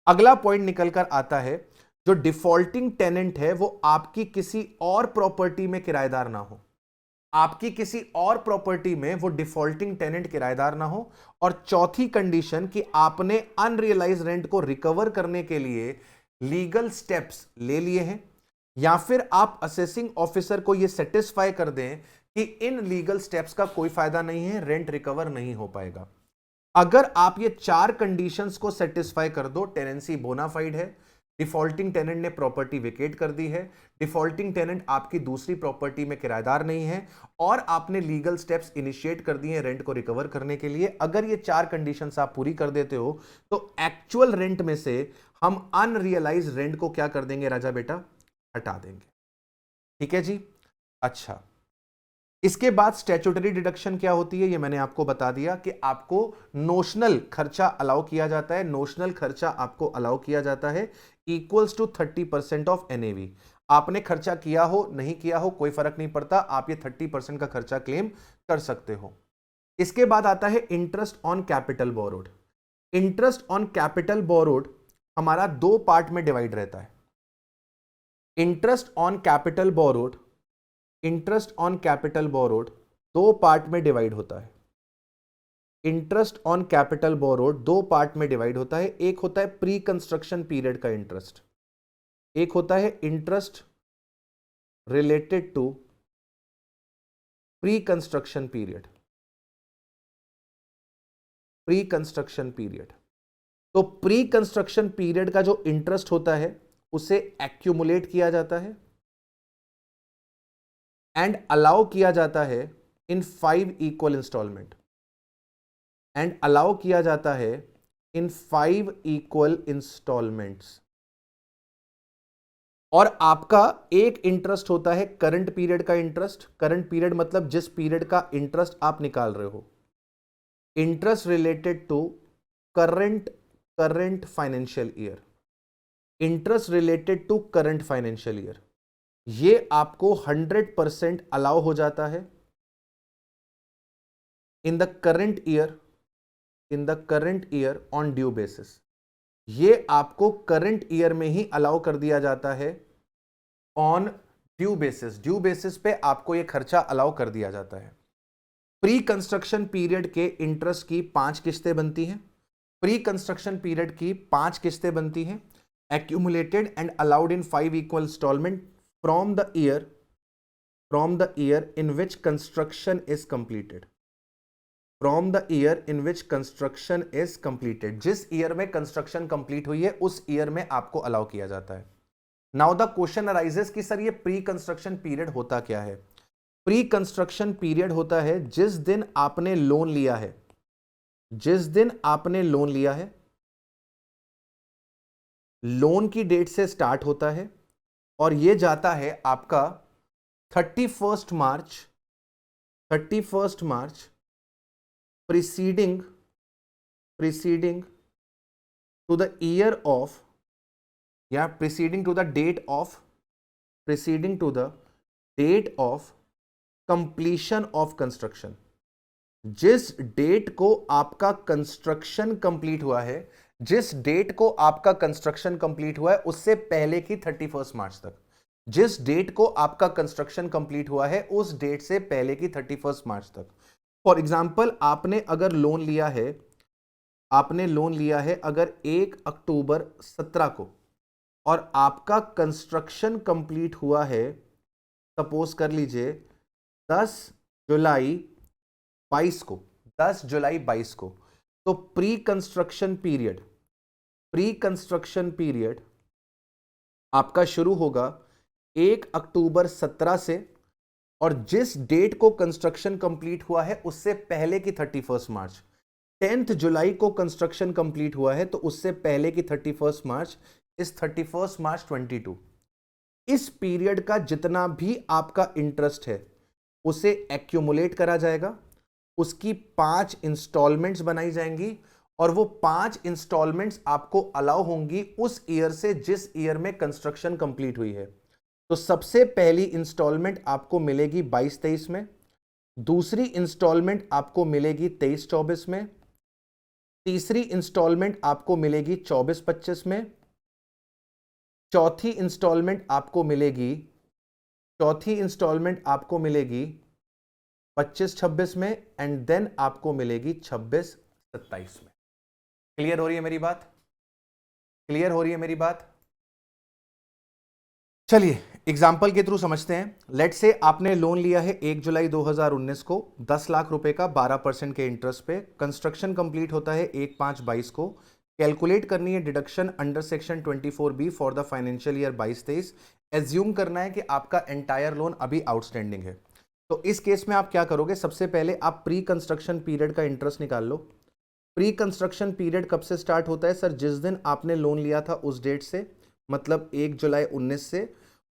अगला पॉइंट निकल कर आता है, जो डिफॉल्टिंग टेनेंट है वो आपकी किसी और प्रॉपर्टी में किराएदार ना हो। आपकी किसी और प्रॉपर्टी में वो डिफॉल्टिंग टेनेंट किराएदार ना हो। और चौथी कंडीशन कि आपने अनरियलाइज्ड रेंट को रिकवर करने के लिए लीगल स्टेप्स ले लिए हैं या फिर आप असेसिंग ऑफिसर को यह सेटिस्फाई कर दें कि इन लीगल स्टेप्स का कोई फायदा नहीं है, रेंट रिकवर नहीं हो पाएगा। अगर आप ये 4 कंडीशंस को सेटिस्फाई कर दो, टेनेंसी बोनाफाइड है, डिफॉल्टिंग टेनेंट ने प्रॉपर्टी वेकेट कर दी है, डिफॉल्टिंग टेनेंट आपकी दूसरी प्रॉपर्टी में किराएदार नहीं है, और आपने लीगल स्टेप्स इनिशिएट कर दिए हैं रेंट को रिकवर करने के लिए, अगर ये 4 कंडीशंस आप पूरी कर देते हो तो एक्चुअल रेंट में से हम अनरियलाइज रेंट को क्या कर देंगे राजा बेटा, हटा देंगे। ठीक है जी। अच्छा, इसके बाद स्टैट्यूटरी डिडक्शन क्या होती है ये मैंने आपको बता दिया कि आपको नोशनल खर्चा अलाउ किया जाता है, नोशनल खर्चा आपको अलाउ किया जाता है इक्वल्स टू 30% ऑफ एनएवी। आपने खर्चा किया हो नहीं किया हो कोई फर्क नहीं पड़ता, आप ये 30% का खर्चा क्लेम कर सकते हो। इसके बाद आता है interest on capital borrowed. Interest on capital borrowed हमारा 2 पार्ट में डिवाइड रहता है। Interest on capital borrowed, interest on capital borrowed 2 part में डिवाइड होता है। Interest on capital borrowed 2 part में डिवाइड होता है। एक होता है प्री कंस्ट्रक्शन पीरियड का इंटरेस्ट, एक होता है interest related to pre construction period. Pre construction period, तो प्री कंस्ट्रक्शन पीरियड का जो इंटरेस्ट होता है उसे एक्यूमुलेट किया जाता है एंड अलाउ किया जाता है इन 5 इक्वल इंस्टॉलमेंट, एंड अलाउ किया जाता है इन 5 इक्वल इंस्टॉलमेंट्स। और आपका एक इंटरेस्ट होता है करंट पीरियड का इंटरेस्ट। करंट पीरियड मतलब जिस पीरियड का इंटरेस्ट आप निकाल रहे हो, interest related to current financial year, interest related to current financial year, ये आपको 100% अलाउ हो जाता है in the current year on due basis. ये आपको करंट ईयर में ही अलाउ कर दिया जाता है on due basis. Due basis पे आपको ये खर्चा अलाउ कर दिया जाता है। प्री कंस्ट्रक्शन पीरियड के इंटरेस्ट की 5 किस्तें बनती हैं। प्री कंस्ट्रक्शन पीरियड की 5 किस्तें बनती हैं, accumulated and allowed in 5 equal installment from the year in which construction is completed. From the year in which construction is completed, जिस ईयर में कंस्ट्रक्शन कंप्लीट हुई है उस ईयर में आपको अलाउ किया जाता है। नाउ द क्वेश्चन अराइजेस कि सर ये प्री कंस्ट्रक्शन पीरियड होता क्या है। प्री कंस्ट्रक्शन पीरियड होता है जिस दिन आपने लोन लिया है, जिस दिन आपने लोन लिया है, लोन की डेट से स्टार्ट होता है और यह जाता है आपका 31 मार्च preceding to the year of, या preceding to the date of completion of construction। जिस डेट को आपका कंस्ट्रक्शन कंप्लीट हुआ है, जिस डेट को आपका कंस्ट्रक्शन कंप्लीट हुआ है उससे पहले की 31 मार्च तक, जिस डेट को आपका कंस्ट्रक्शन कंप्लीट हुआ है उस डेट से पहले की 31 मार्च तक। फॉर एग्जाम्पल आपने अगर लोन लिया है, आपने लोन लिया है अगर 1 अक्टूबर 17 को और आपका कंस्ट्रक्शन कंप्लीट हुआ है सपोज कर लीजिए 10 जुलाई 22 को, 10 जुलाई 22 को, तो प्री कंस्ट्रक्शन पीरियड आपका शुरू होगा 1 अक्टूबर 17 से, और जिस डेट को कंस्ट्रक्शन कंप्लीट हुआ है उससे पहले की 31 मार्च। 10 जुलाई को कंस्ट्रक्शन कंप्लीट हुआ है तो उससे पहले की 31 मार्च इस 31 मार्च 22। इस पीरियड का जितना भी आपका इंटरेस्ट है उसे एक्यूमुलेट करा जाएगा, उसकी 5 इंस्टॉलमेंट्स बनाई जाएंगी और वो 5 इंस्टॉलमेंट्स आपको अलाउ होंगी उस ईयर से जिस ईयर में कंस्ट्रक्शन कंप्लीट हुई है। तो सबसे पहली इंस्टॉलमेंट आपको मिलेगी 22-23 में, दूसरी इंस्टॉलमेंट आपको मिलेगी 23-24 में, तीसरी इंस्टॉलमेंट आपको मिलेगी 24-25 में, चौथी इंस्टॉलमेंट आपको मिलेगी 25-26 में, एंड देन आपको मिलेगी 26-27 में। क्लियर हो रही है मेरी बात? क्लियर हो रही है मेरी बात? चलिए एग्जाम्पल के थ्रू समझते हैं। लेट से आपने लोन लिया है 1 जुलाई 2019 को 10 लाख रुपए का 12% के इंटरेस्ट पे। कंस्ट्रक्शन कंप्लीट होता है 1/5/22 को। कैलकुलेट करनी है deduction under section 24B for the financial year 22-23। Assume करना है कि आपका एंटायर लोन अभी आउटस्टैंडिंग है। तो इस केस में आप क्या करोगे, सबसे पहले आप प्री कंस्ट्रक्शन पीरियड का इंटरेस्ट निकाल लो। प्री कंस्ट्रक्शन पीरियड कब से स्टार्ट होता है सर? जिस दिन आपने लोन लिया था उस डेट से, मतलब 1 जुलाई 19 से,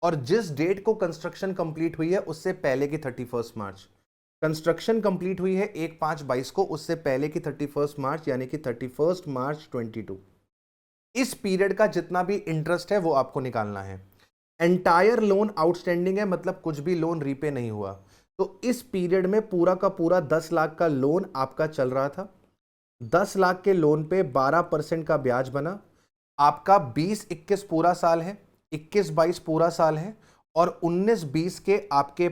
और जिस डेट को कंस्ट्रक्शन कंप्लीट हुई है उससे पहले की 31 मार्च। कंस्ट्रक्शन कंप्लीट हुई है 1/5/22 को, उससे पहले की 31 मार्च, यानी कि 31 मार्च 22। इस पीरियड का जितना भी इंटरेस्ट है वो आपको निकालना है। एंटायर लोन आउटस्टैंडिंग है, मतलब कुछ भी लोन रीपे नहीं हुआ। तो इस पीरियड में पूरा का पूरा 10 लाख का लोन आपका चल रहा था। 10 लाख के लोन पे 12% का ब्याज बना। आपका 20-21 पूरा साल है, 21-22 पूरा साल है, और 19-20 के आपके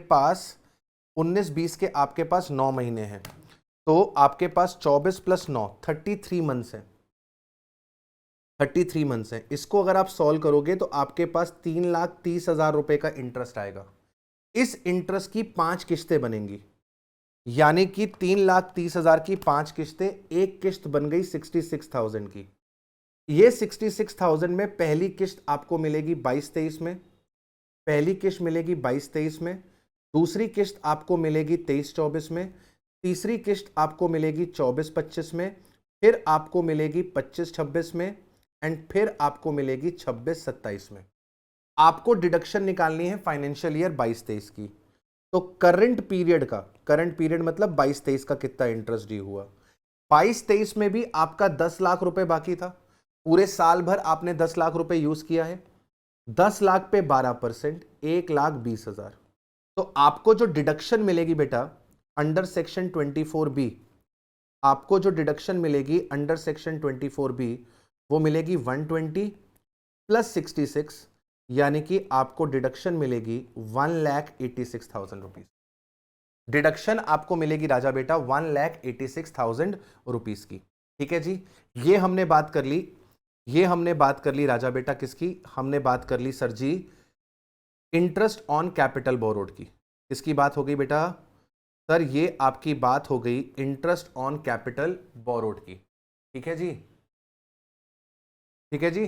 पास 9 महीने हैं। तो आपके पास 24 + 9 33 मंथ्स है। 33 मंथ्स है। इसको अगर आप सॉल्व करोगे तो आपके पास 3,30,000 रुपए का इंटरेस्ट आएगा। इस इंटरेस्ट की 5 किस्तें बनेंगी, यानी कि 3,30,000 की 5 किस्तें। एक किस्त बन गई 66,000 की। ये 66,000 में पहली किस्त आपको मिलेगी 22-23 में, पहली किस्त मिलेगी 22-23 में, दूसरी किस्त आपको मिलेगी 23-24 में, तीसरी किस्त आपको मिलेगी 24-25 में, फिर आपको मिलेगी 25-26 में, एंड फिर आपको मिलेगी 26-27 में। आपको डिडक्शन निकालनी है फाइनेंशियल ईयर 22-23 की। तो करंट पीरियड मतलब 22-23 का कितना इंटरेस्ट ड्यू हुआ। 22-23 में भी आपका 10 लाख रुपए बाकी था। पूरे साल भर आपने 10 लाख रुपए यूज किया है। 10 लाख पे 12%, 1,20,000। तो आपको जो डिडक्शन मिलेगी बेटा अंडर सेक्शन 24B, आपको जो डिडक्शन मिलेगी अंडर सेक्शन 24B, वो मिलेगी 120 + 66, यानी कि आपको डिडक्शन मिलेगी 1,86,000 रुपीज। डिडक्शन आपको मिलेगी राजा बेटा 1,86,000 रुपीज की। ठीक है जी, ये हमने बात कर ली। राजा बेटा किसकी? हमने बात कर ली sir ji interest on capital borrowed की। किसकी बात हो गई बेटा? सर ये आपकी बात हो गई इंटरेस्ट ऑन कैपिटल बोरोड की। ठीक है जी, ठीक है जी।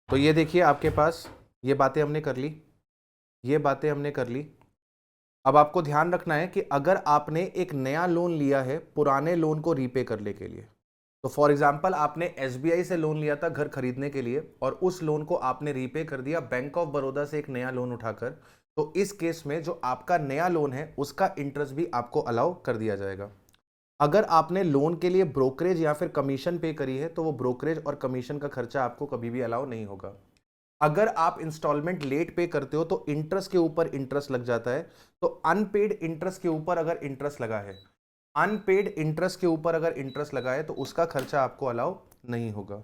तो ये देखिए आपके पास ये बातें हमने कर ली। अब आपको ध्यान रखना है कि अगर आपने एक नया लोन लिया है पुराने लोन को रीपे करने के लिए, तो फॉर एग्जांपल आपने एसबीआई से लोन लिया था घर खरीदने के लिए और उस लोन को आपने रीपे कर दिया बैंक ऑफ बड़ौदा से एक नया लोन उठाकर, तो इस केस में जो आपका नया लोन है उसका इंटरेस्ट भी आपको अलाउ कर दिया जाएगा। अगर आपने लोन के लिए ब्रोकरेज या फिर कमीशन पे करी है तो वो ब्रोकरेज और कमीशन का खर्चा आपको कभी भी अलाउ नहीं होगा। अगर आप इंस्टॉलमेंट लेट पे करते हो तो इंटरेस्ट के ऊपर इंटरेस्ट लग जाता है। तो अनपेड इंटरेस्ट के ऊपर अगर इंटरेस्ट लगा है, तो उसका खर्चा आपको अलाउ नहीं होगा।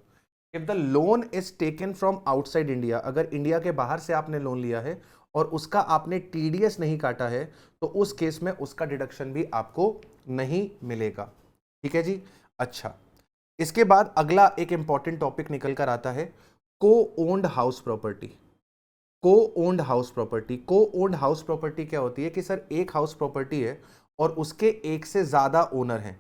If the loan is taken from outside India, अगर इंडिया के बाहर से आपने लोन लिया है और उसका आपने टीडीएस नहीं काटा है, तो उस केस में उसका डिडक्शन भी आपको नहीं मिलेगा। ठीक है जी। अच्छा, इसके बाद अगला एक इंपॉर्टेंट टॉपिक निकल कर आता है को ओन्ड हाउस प्रॉपर्टी। को ओन्ड हाउस प्रॉपर्टी क्या होती है कि सर एक हाउस प्रॉपर्टी है और उसके एक से ज्यादा ओनर हैं।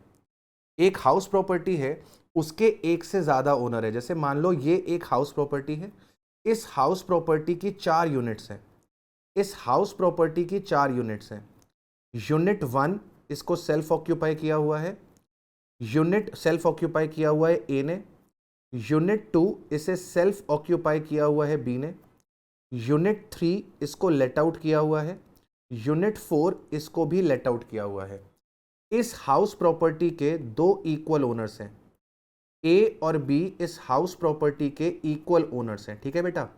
एक हाउस प्रॉपर्टी है, उसके एक से ज्यादा ओनर है। जैसे मान लो ये एक हाउस प्रॉपर्टी है, इस हाउस प्रॉपर्टी की 4 यूनिट्स हैं। यूनिट 1 इसको सेल्फ ऑक्यूपाई किया हुआ है, ए ने। यूनिट 2 इसे सेल्फ ऑक्यूपाई किया हुआ है बी ने। यूनिट 3 इसको लेट आउट किया हुआ है। यूनिट 4 इसको भी लेट आउट किया हुआ है। इस हाउस प्रॉपर्टी के 2 इक्वल ओनर्स हैं। ए और बी इस हाउस प्रॉपर्टी के इक्वल ओनर्स हैं। ठीक है बेटा,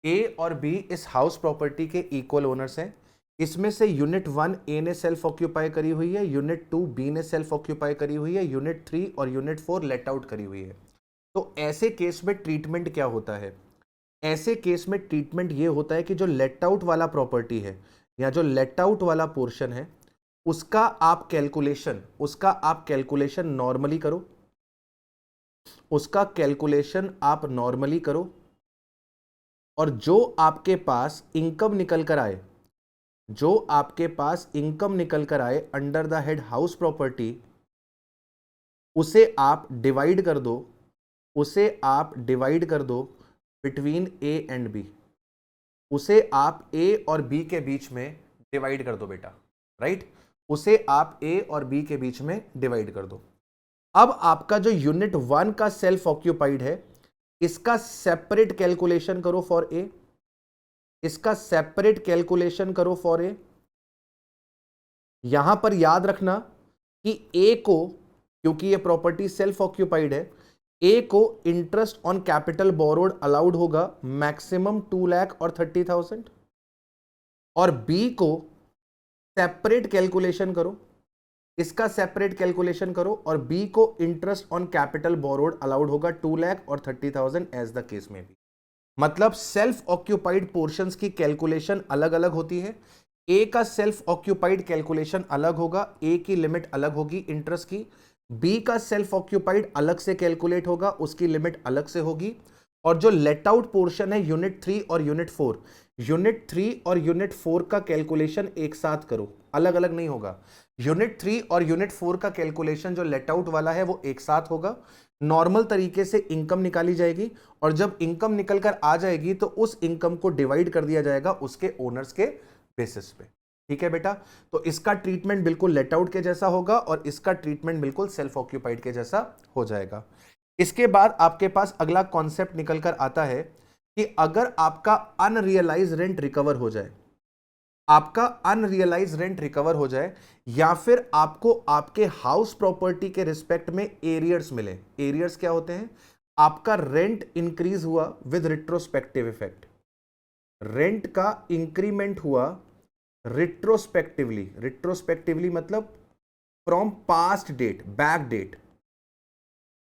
ए और बी इस हाउस प्रॉपर्टी के इक्वल ओनर्स हैं। इसमें से यूनिट 1 ए ने सेल्फ ऑक्यूपाई करी हुई है, यूनिट 2 बी ने सेल्फ ऑक्यूपाई करी हुई है, यूनिट 3 और यूनिट 4 लेट आउट करी हुई है। तो ऐसे केस में ट्रीटमेंट क्या होता है? ऐसे केस में ट्रीटमेंट ये होता है कि जो लेट आउट वाला प्रॉपर्टी है या जो लेट आउट वाला पोर्शन है उसका आप कैलकुलेशन नॉर्मली करो। और जो आपके पास इनकम निकल कर आए, जो आपके पास इनकम निकल कर आए under the head house property, उसे आप डिवाइड कर दो, उसे आप डिवाइड कर दो बिटवीन ए एंड बी, उसे आप ए और बी के बीच में डिवाइड कर दो बेटा, राइट? उसे आप ए और बी के बीच में डिवाइड कर दो। अब आपका जो यूनिट 1 का सेल्फ ऑक्यूपाइड है, इसका सेपरेट कैलकुलेशन करो फॉर ए, इसका सेपरेट कैलकुलेशन करो फॉर ए। यहां पर याद रखना कि ए को, क्योंकि ये प्रॉपर्टी सेल्फ ऑक्यूपाइड है, ए को interest on capital borrowed allowed होगा मैक्सिमम 2,30,000 और बी को सेपरेट कैलकुलेशन करो, इसका सेपरेट कैलकुलेशन करो और बी को interest on capital borrowed allowed होगा 2,30,000 एज द केस में भी। मतलब सेल्फ ऑक्यूपाइड पोर्शंस की कैलकुलेशन अलग अलग होती है। ए का सेल्फ ऑक्यूपाइड कैलकुलेशन अलग होगा, ए की लिमिट अलग होगी इंटरेस्ट की। बी का सेल्फ ऑक्यूपाइड अलग से कैलकुलेट होगा, उसकी लिमिट अलग से होगी। और जो लेट आउट पोर्शन है यूनिट 3 और यूनिट 4, यूनिट 3 और यूनिट 4 का कैलकुलेशन एक साथ करो, अलग अलग नहीं होगा। यूनिट 3 और यूनिट 4 का कैलकुलेशन जो लेट आउट वाला है वो एक साथ होगा। नॉर्मल तरीके से इनकम निकाली जाएगी और जब इनकम निकल कर आ जाएगी तो उस इनकम को डिवाइड कर दिया जाएगा उसके ओनर्स के बेसिस पे। ठीक है बेटा, तो इसका ट्रीटमेंट बिल्कुल लेट आउट के जैसा होगा और इसका ट्रीटमेंट बिल्कुल सेल्फ ऑक्यूपाइड के जैसा हो जाएगा। इसके बाद आपके पास अगला कॉन्सेप्ट निकल कर आता है कि अगर आपका अनरियलाइज रेंट रिकवर हो जाए, आपका अनरियलाइज रेंट रिकवर हो जाए या फिर आपको आपके हाउस प्रॉपर्टी के रिस्पेक्ट में एरियर्स मिले। एरियर्स क्या होते हैं? आपका रेंट इंक्रीज हुआ विद रिट्रोस्पेक्टिव इफेक्ट, रेंट का इंक्रीमेंट हुआ रिट्रोस्पेक्टिवली। रिट्रोस्पेक्टिवली मतलब from past date, back date,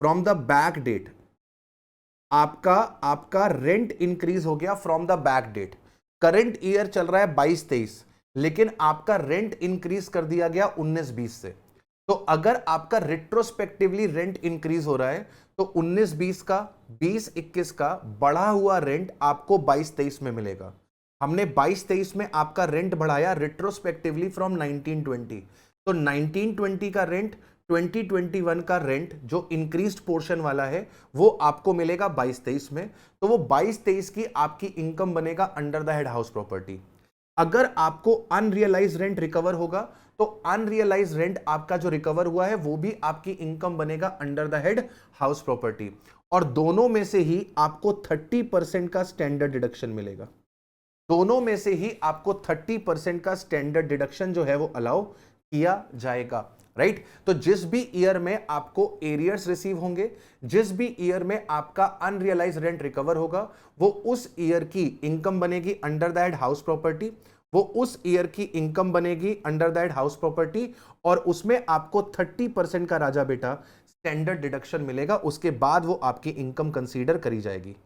from the back date आपका रेंट इंक्रीज हो गया from the back date. Current year चल रहा है 22-23, लेकिन आपका रेंट इंक्रीज कर दिया गया 19-20 से। तो अगर आपका रिट्रोस्पेक्टिवली रेंट इंक्रीज हो रहा है तो 19-20 का, 20-21 का बढ़ा हुआ रेंट आपको 22-23 में मिलेगा। हमने 22-23 में आपका रेंट बढ़ाया रिट्रोस्पेक्टिवली फ्रॉम 1920, तो 1920 का रेंट 2021 का रेंट जो इंक्रीज्ड पोर्शन वाला है वो आपको मिलेगा 22-23 में। तो वो 22-23 की आपकी इनकम बनेगा under the head house property. अगर आपको अनरियलाइज रेंट रिकवर होगा तो अनरियलाइज रेंट आपका जो रिकवर हुआ है वो भी आपकी इनकम बनेगा under the head house property. और दोनों में से ही आपको 30% का स्टैंडर्ड डिडक्शन मिलेगा। दोनों में से ही आपको 30% का स्टैंडर्ड डिडक्शन जो है वो अलाउ किया जाएगा, राइट? तो जिस भी ईयर में आपको एरियर्स रिसीव होंगे, जिस भी ईयर में आपका अनरियलाइज रेंट रिकवर होगा, वो उस ईयर की इनकम बनेगी under the head house property, वो उस ईयर की इनकम बनेगी under the head house property और उसमें आपको 30% का राजा बेटा स्टैंडर्ड डिडक्शन मिलेगा। उसके बाद वो आपकी इनकम कंसीडर करी जाएगी।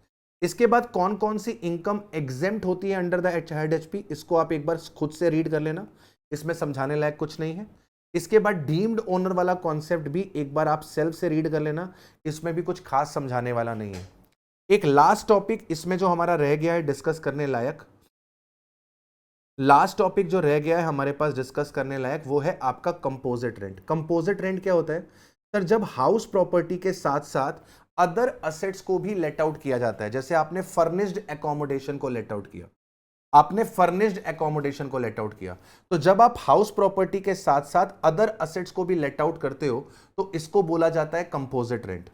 इसके बाद कौन कौन सी इनकम एग्जेम्प्ट होती है अंडर द हेड एचपी, इसको आप एक बार खुद से रीड कर लेना, इसमें समझाने लायक कुछ नहीं है। इसके बाद डीम्ड ओनर वाला कॉन्सेप्ट भी एक बार आप सेल्फ से रीड कर लेना, इसमें भी कुछ खास समझाने वाला नहीं है। एक लास्ट टॉपिक इसमें जो हमारा रह गया है डिस्कस करने लायक, लास्ट टॉपिक जो रह गया है हमारे पास डिस्कस करने लायक वो है आपका कंपोजिट रेंट। कंपोजिट रेंट क्या होता है सर? जब हाउस प्रॉपर्टी के साथ साथ अदर असेट्स को भी लेट आउट किया जाता है। जैसे आपने फर्निश्ड एकोमोडेशन को लेट आउट किया, आपने फर्निश्ड एकोमोडेशन को लेट आउट किया, तो जब आप हाउस प्रॉपर्टी के साथ साथ अदर असेट्स को भी लेट आउट करते हो तो इसको बोला जाता है कंपोजिट रेंट।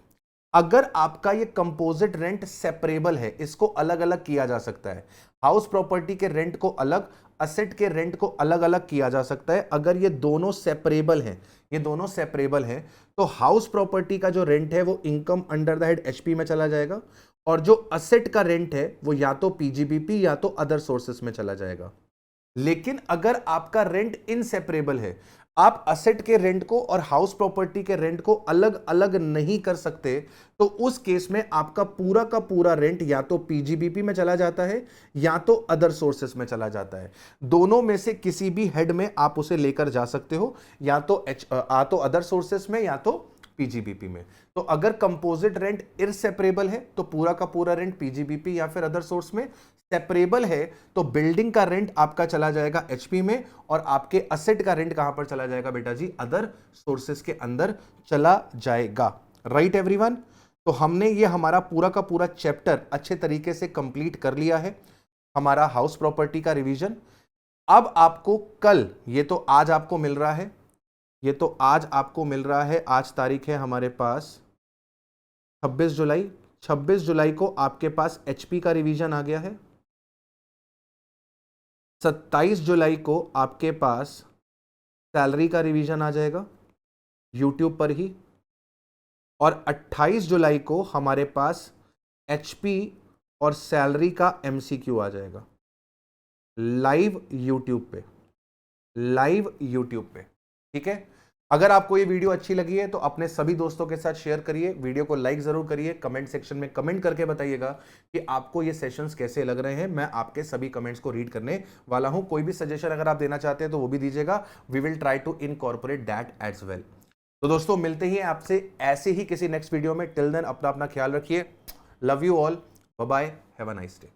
अगर आपका ये कंपोजिट रेंट सेपरेबल है, इसको अलग अलग किया जा सकता है, हाउस प्रॉपर्टी के रेंट को अलग, असेट के रेंट को अलग अलग किया जा सकता है। अगर ये दोनों सेपरेबल हैं, ये दोनों सेपरेबल हैं, तो हाउस प्रॉपर्टी का जो रेंट है वो income under the head HP में चला जाएगा और जो असेट का रेंट है वो या तो पीजीबीपी या तो अदर सोर्सेस में चला जाएगा। लेकिन अगर आपका रेंट इनसेपरेबल है, आप असेट के रेंट को और हाउस प्रॉपर्टी के रेंट को अलग अलग नहीं कर सकते, तो उस केस में आपका पूरा का पूरा रेंट या तो पीजीबीपी में चला जाता है या तो अदर सोर्सेस में चला जाता है। दोनों में से किसी भी हेड में आप उसे लेकर जा सकते हो, या तो अदर सोर्सेस में या तो पीजीबीपी में। तो अगर कंपोजिट रेंट इरसेपरेबल है तो पूरा का पूरा रेंट पीजीबीपी या फिर अदर सोर्स में, सेपरेबल है तो बिल्डिंग का रेंट आपका चला जाएगा एचपी में, और आपके असेट का रेंट कहां पर चला जाएगा बेटा जी, अदर सोर्सेस के अंदर चला जाएगा। Right everyone. तो हमने ये हमारा पूरा का पूरा चैप्टर अच्छे तरीके से कंप्लीट कर लिया है, हमारा हाउस प्रॉपर्टी का रिवीजन। अब आपको कल, ये तो आज आपको मिल रहा है, ये तो आज आपको मिल रहा है, आज तारीख है हमारे पास 26 जुलाई। 26 जुलाई को आपके पास एचपी का रिवीजन आ गया है। 27 जुलाई को आपके पास सैलरी का रिवीजन आ जाएगा यूट्यूब पर ही, और 28 जुलाई को हमारे पास एचपी और सैलरी का एमसीक्यू आ जाएगा लाइव यूट्यूब पे, लाइव यूट्यूब पे। ठीक है। अगर आपको ये वीडियो अच्छी लगी है तो अपने सभी दोस्तों के साथ शेयर करिए, वीडियो को लाइक जरूर करिए, कमेंट सेक्शन में कमेंट करके बताइएगा कि आपको ये सेशंस कैसे लग रहे हैं। मैं आपके सभी कमेंट्स को रीड करने वाला हूं। कोई भी सजेशन अगर आप देना चाहते हैं तो वो भी दीजिएगा, we will try to incorporate that as well. तो दोस्तों मिलते ही आपसे ऐसे ही किसी नेक्स्ट वीडियो में। टिल देन अपना ख्याल रखिए। Love you all, bye bye, have a nice day.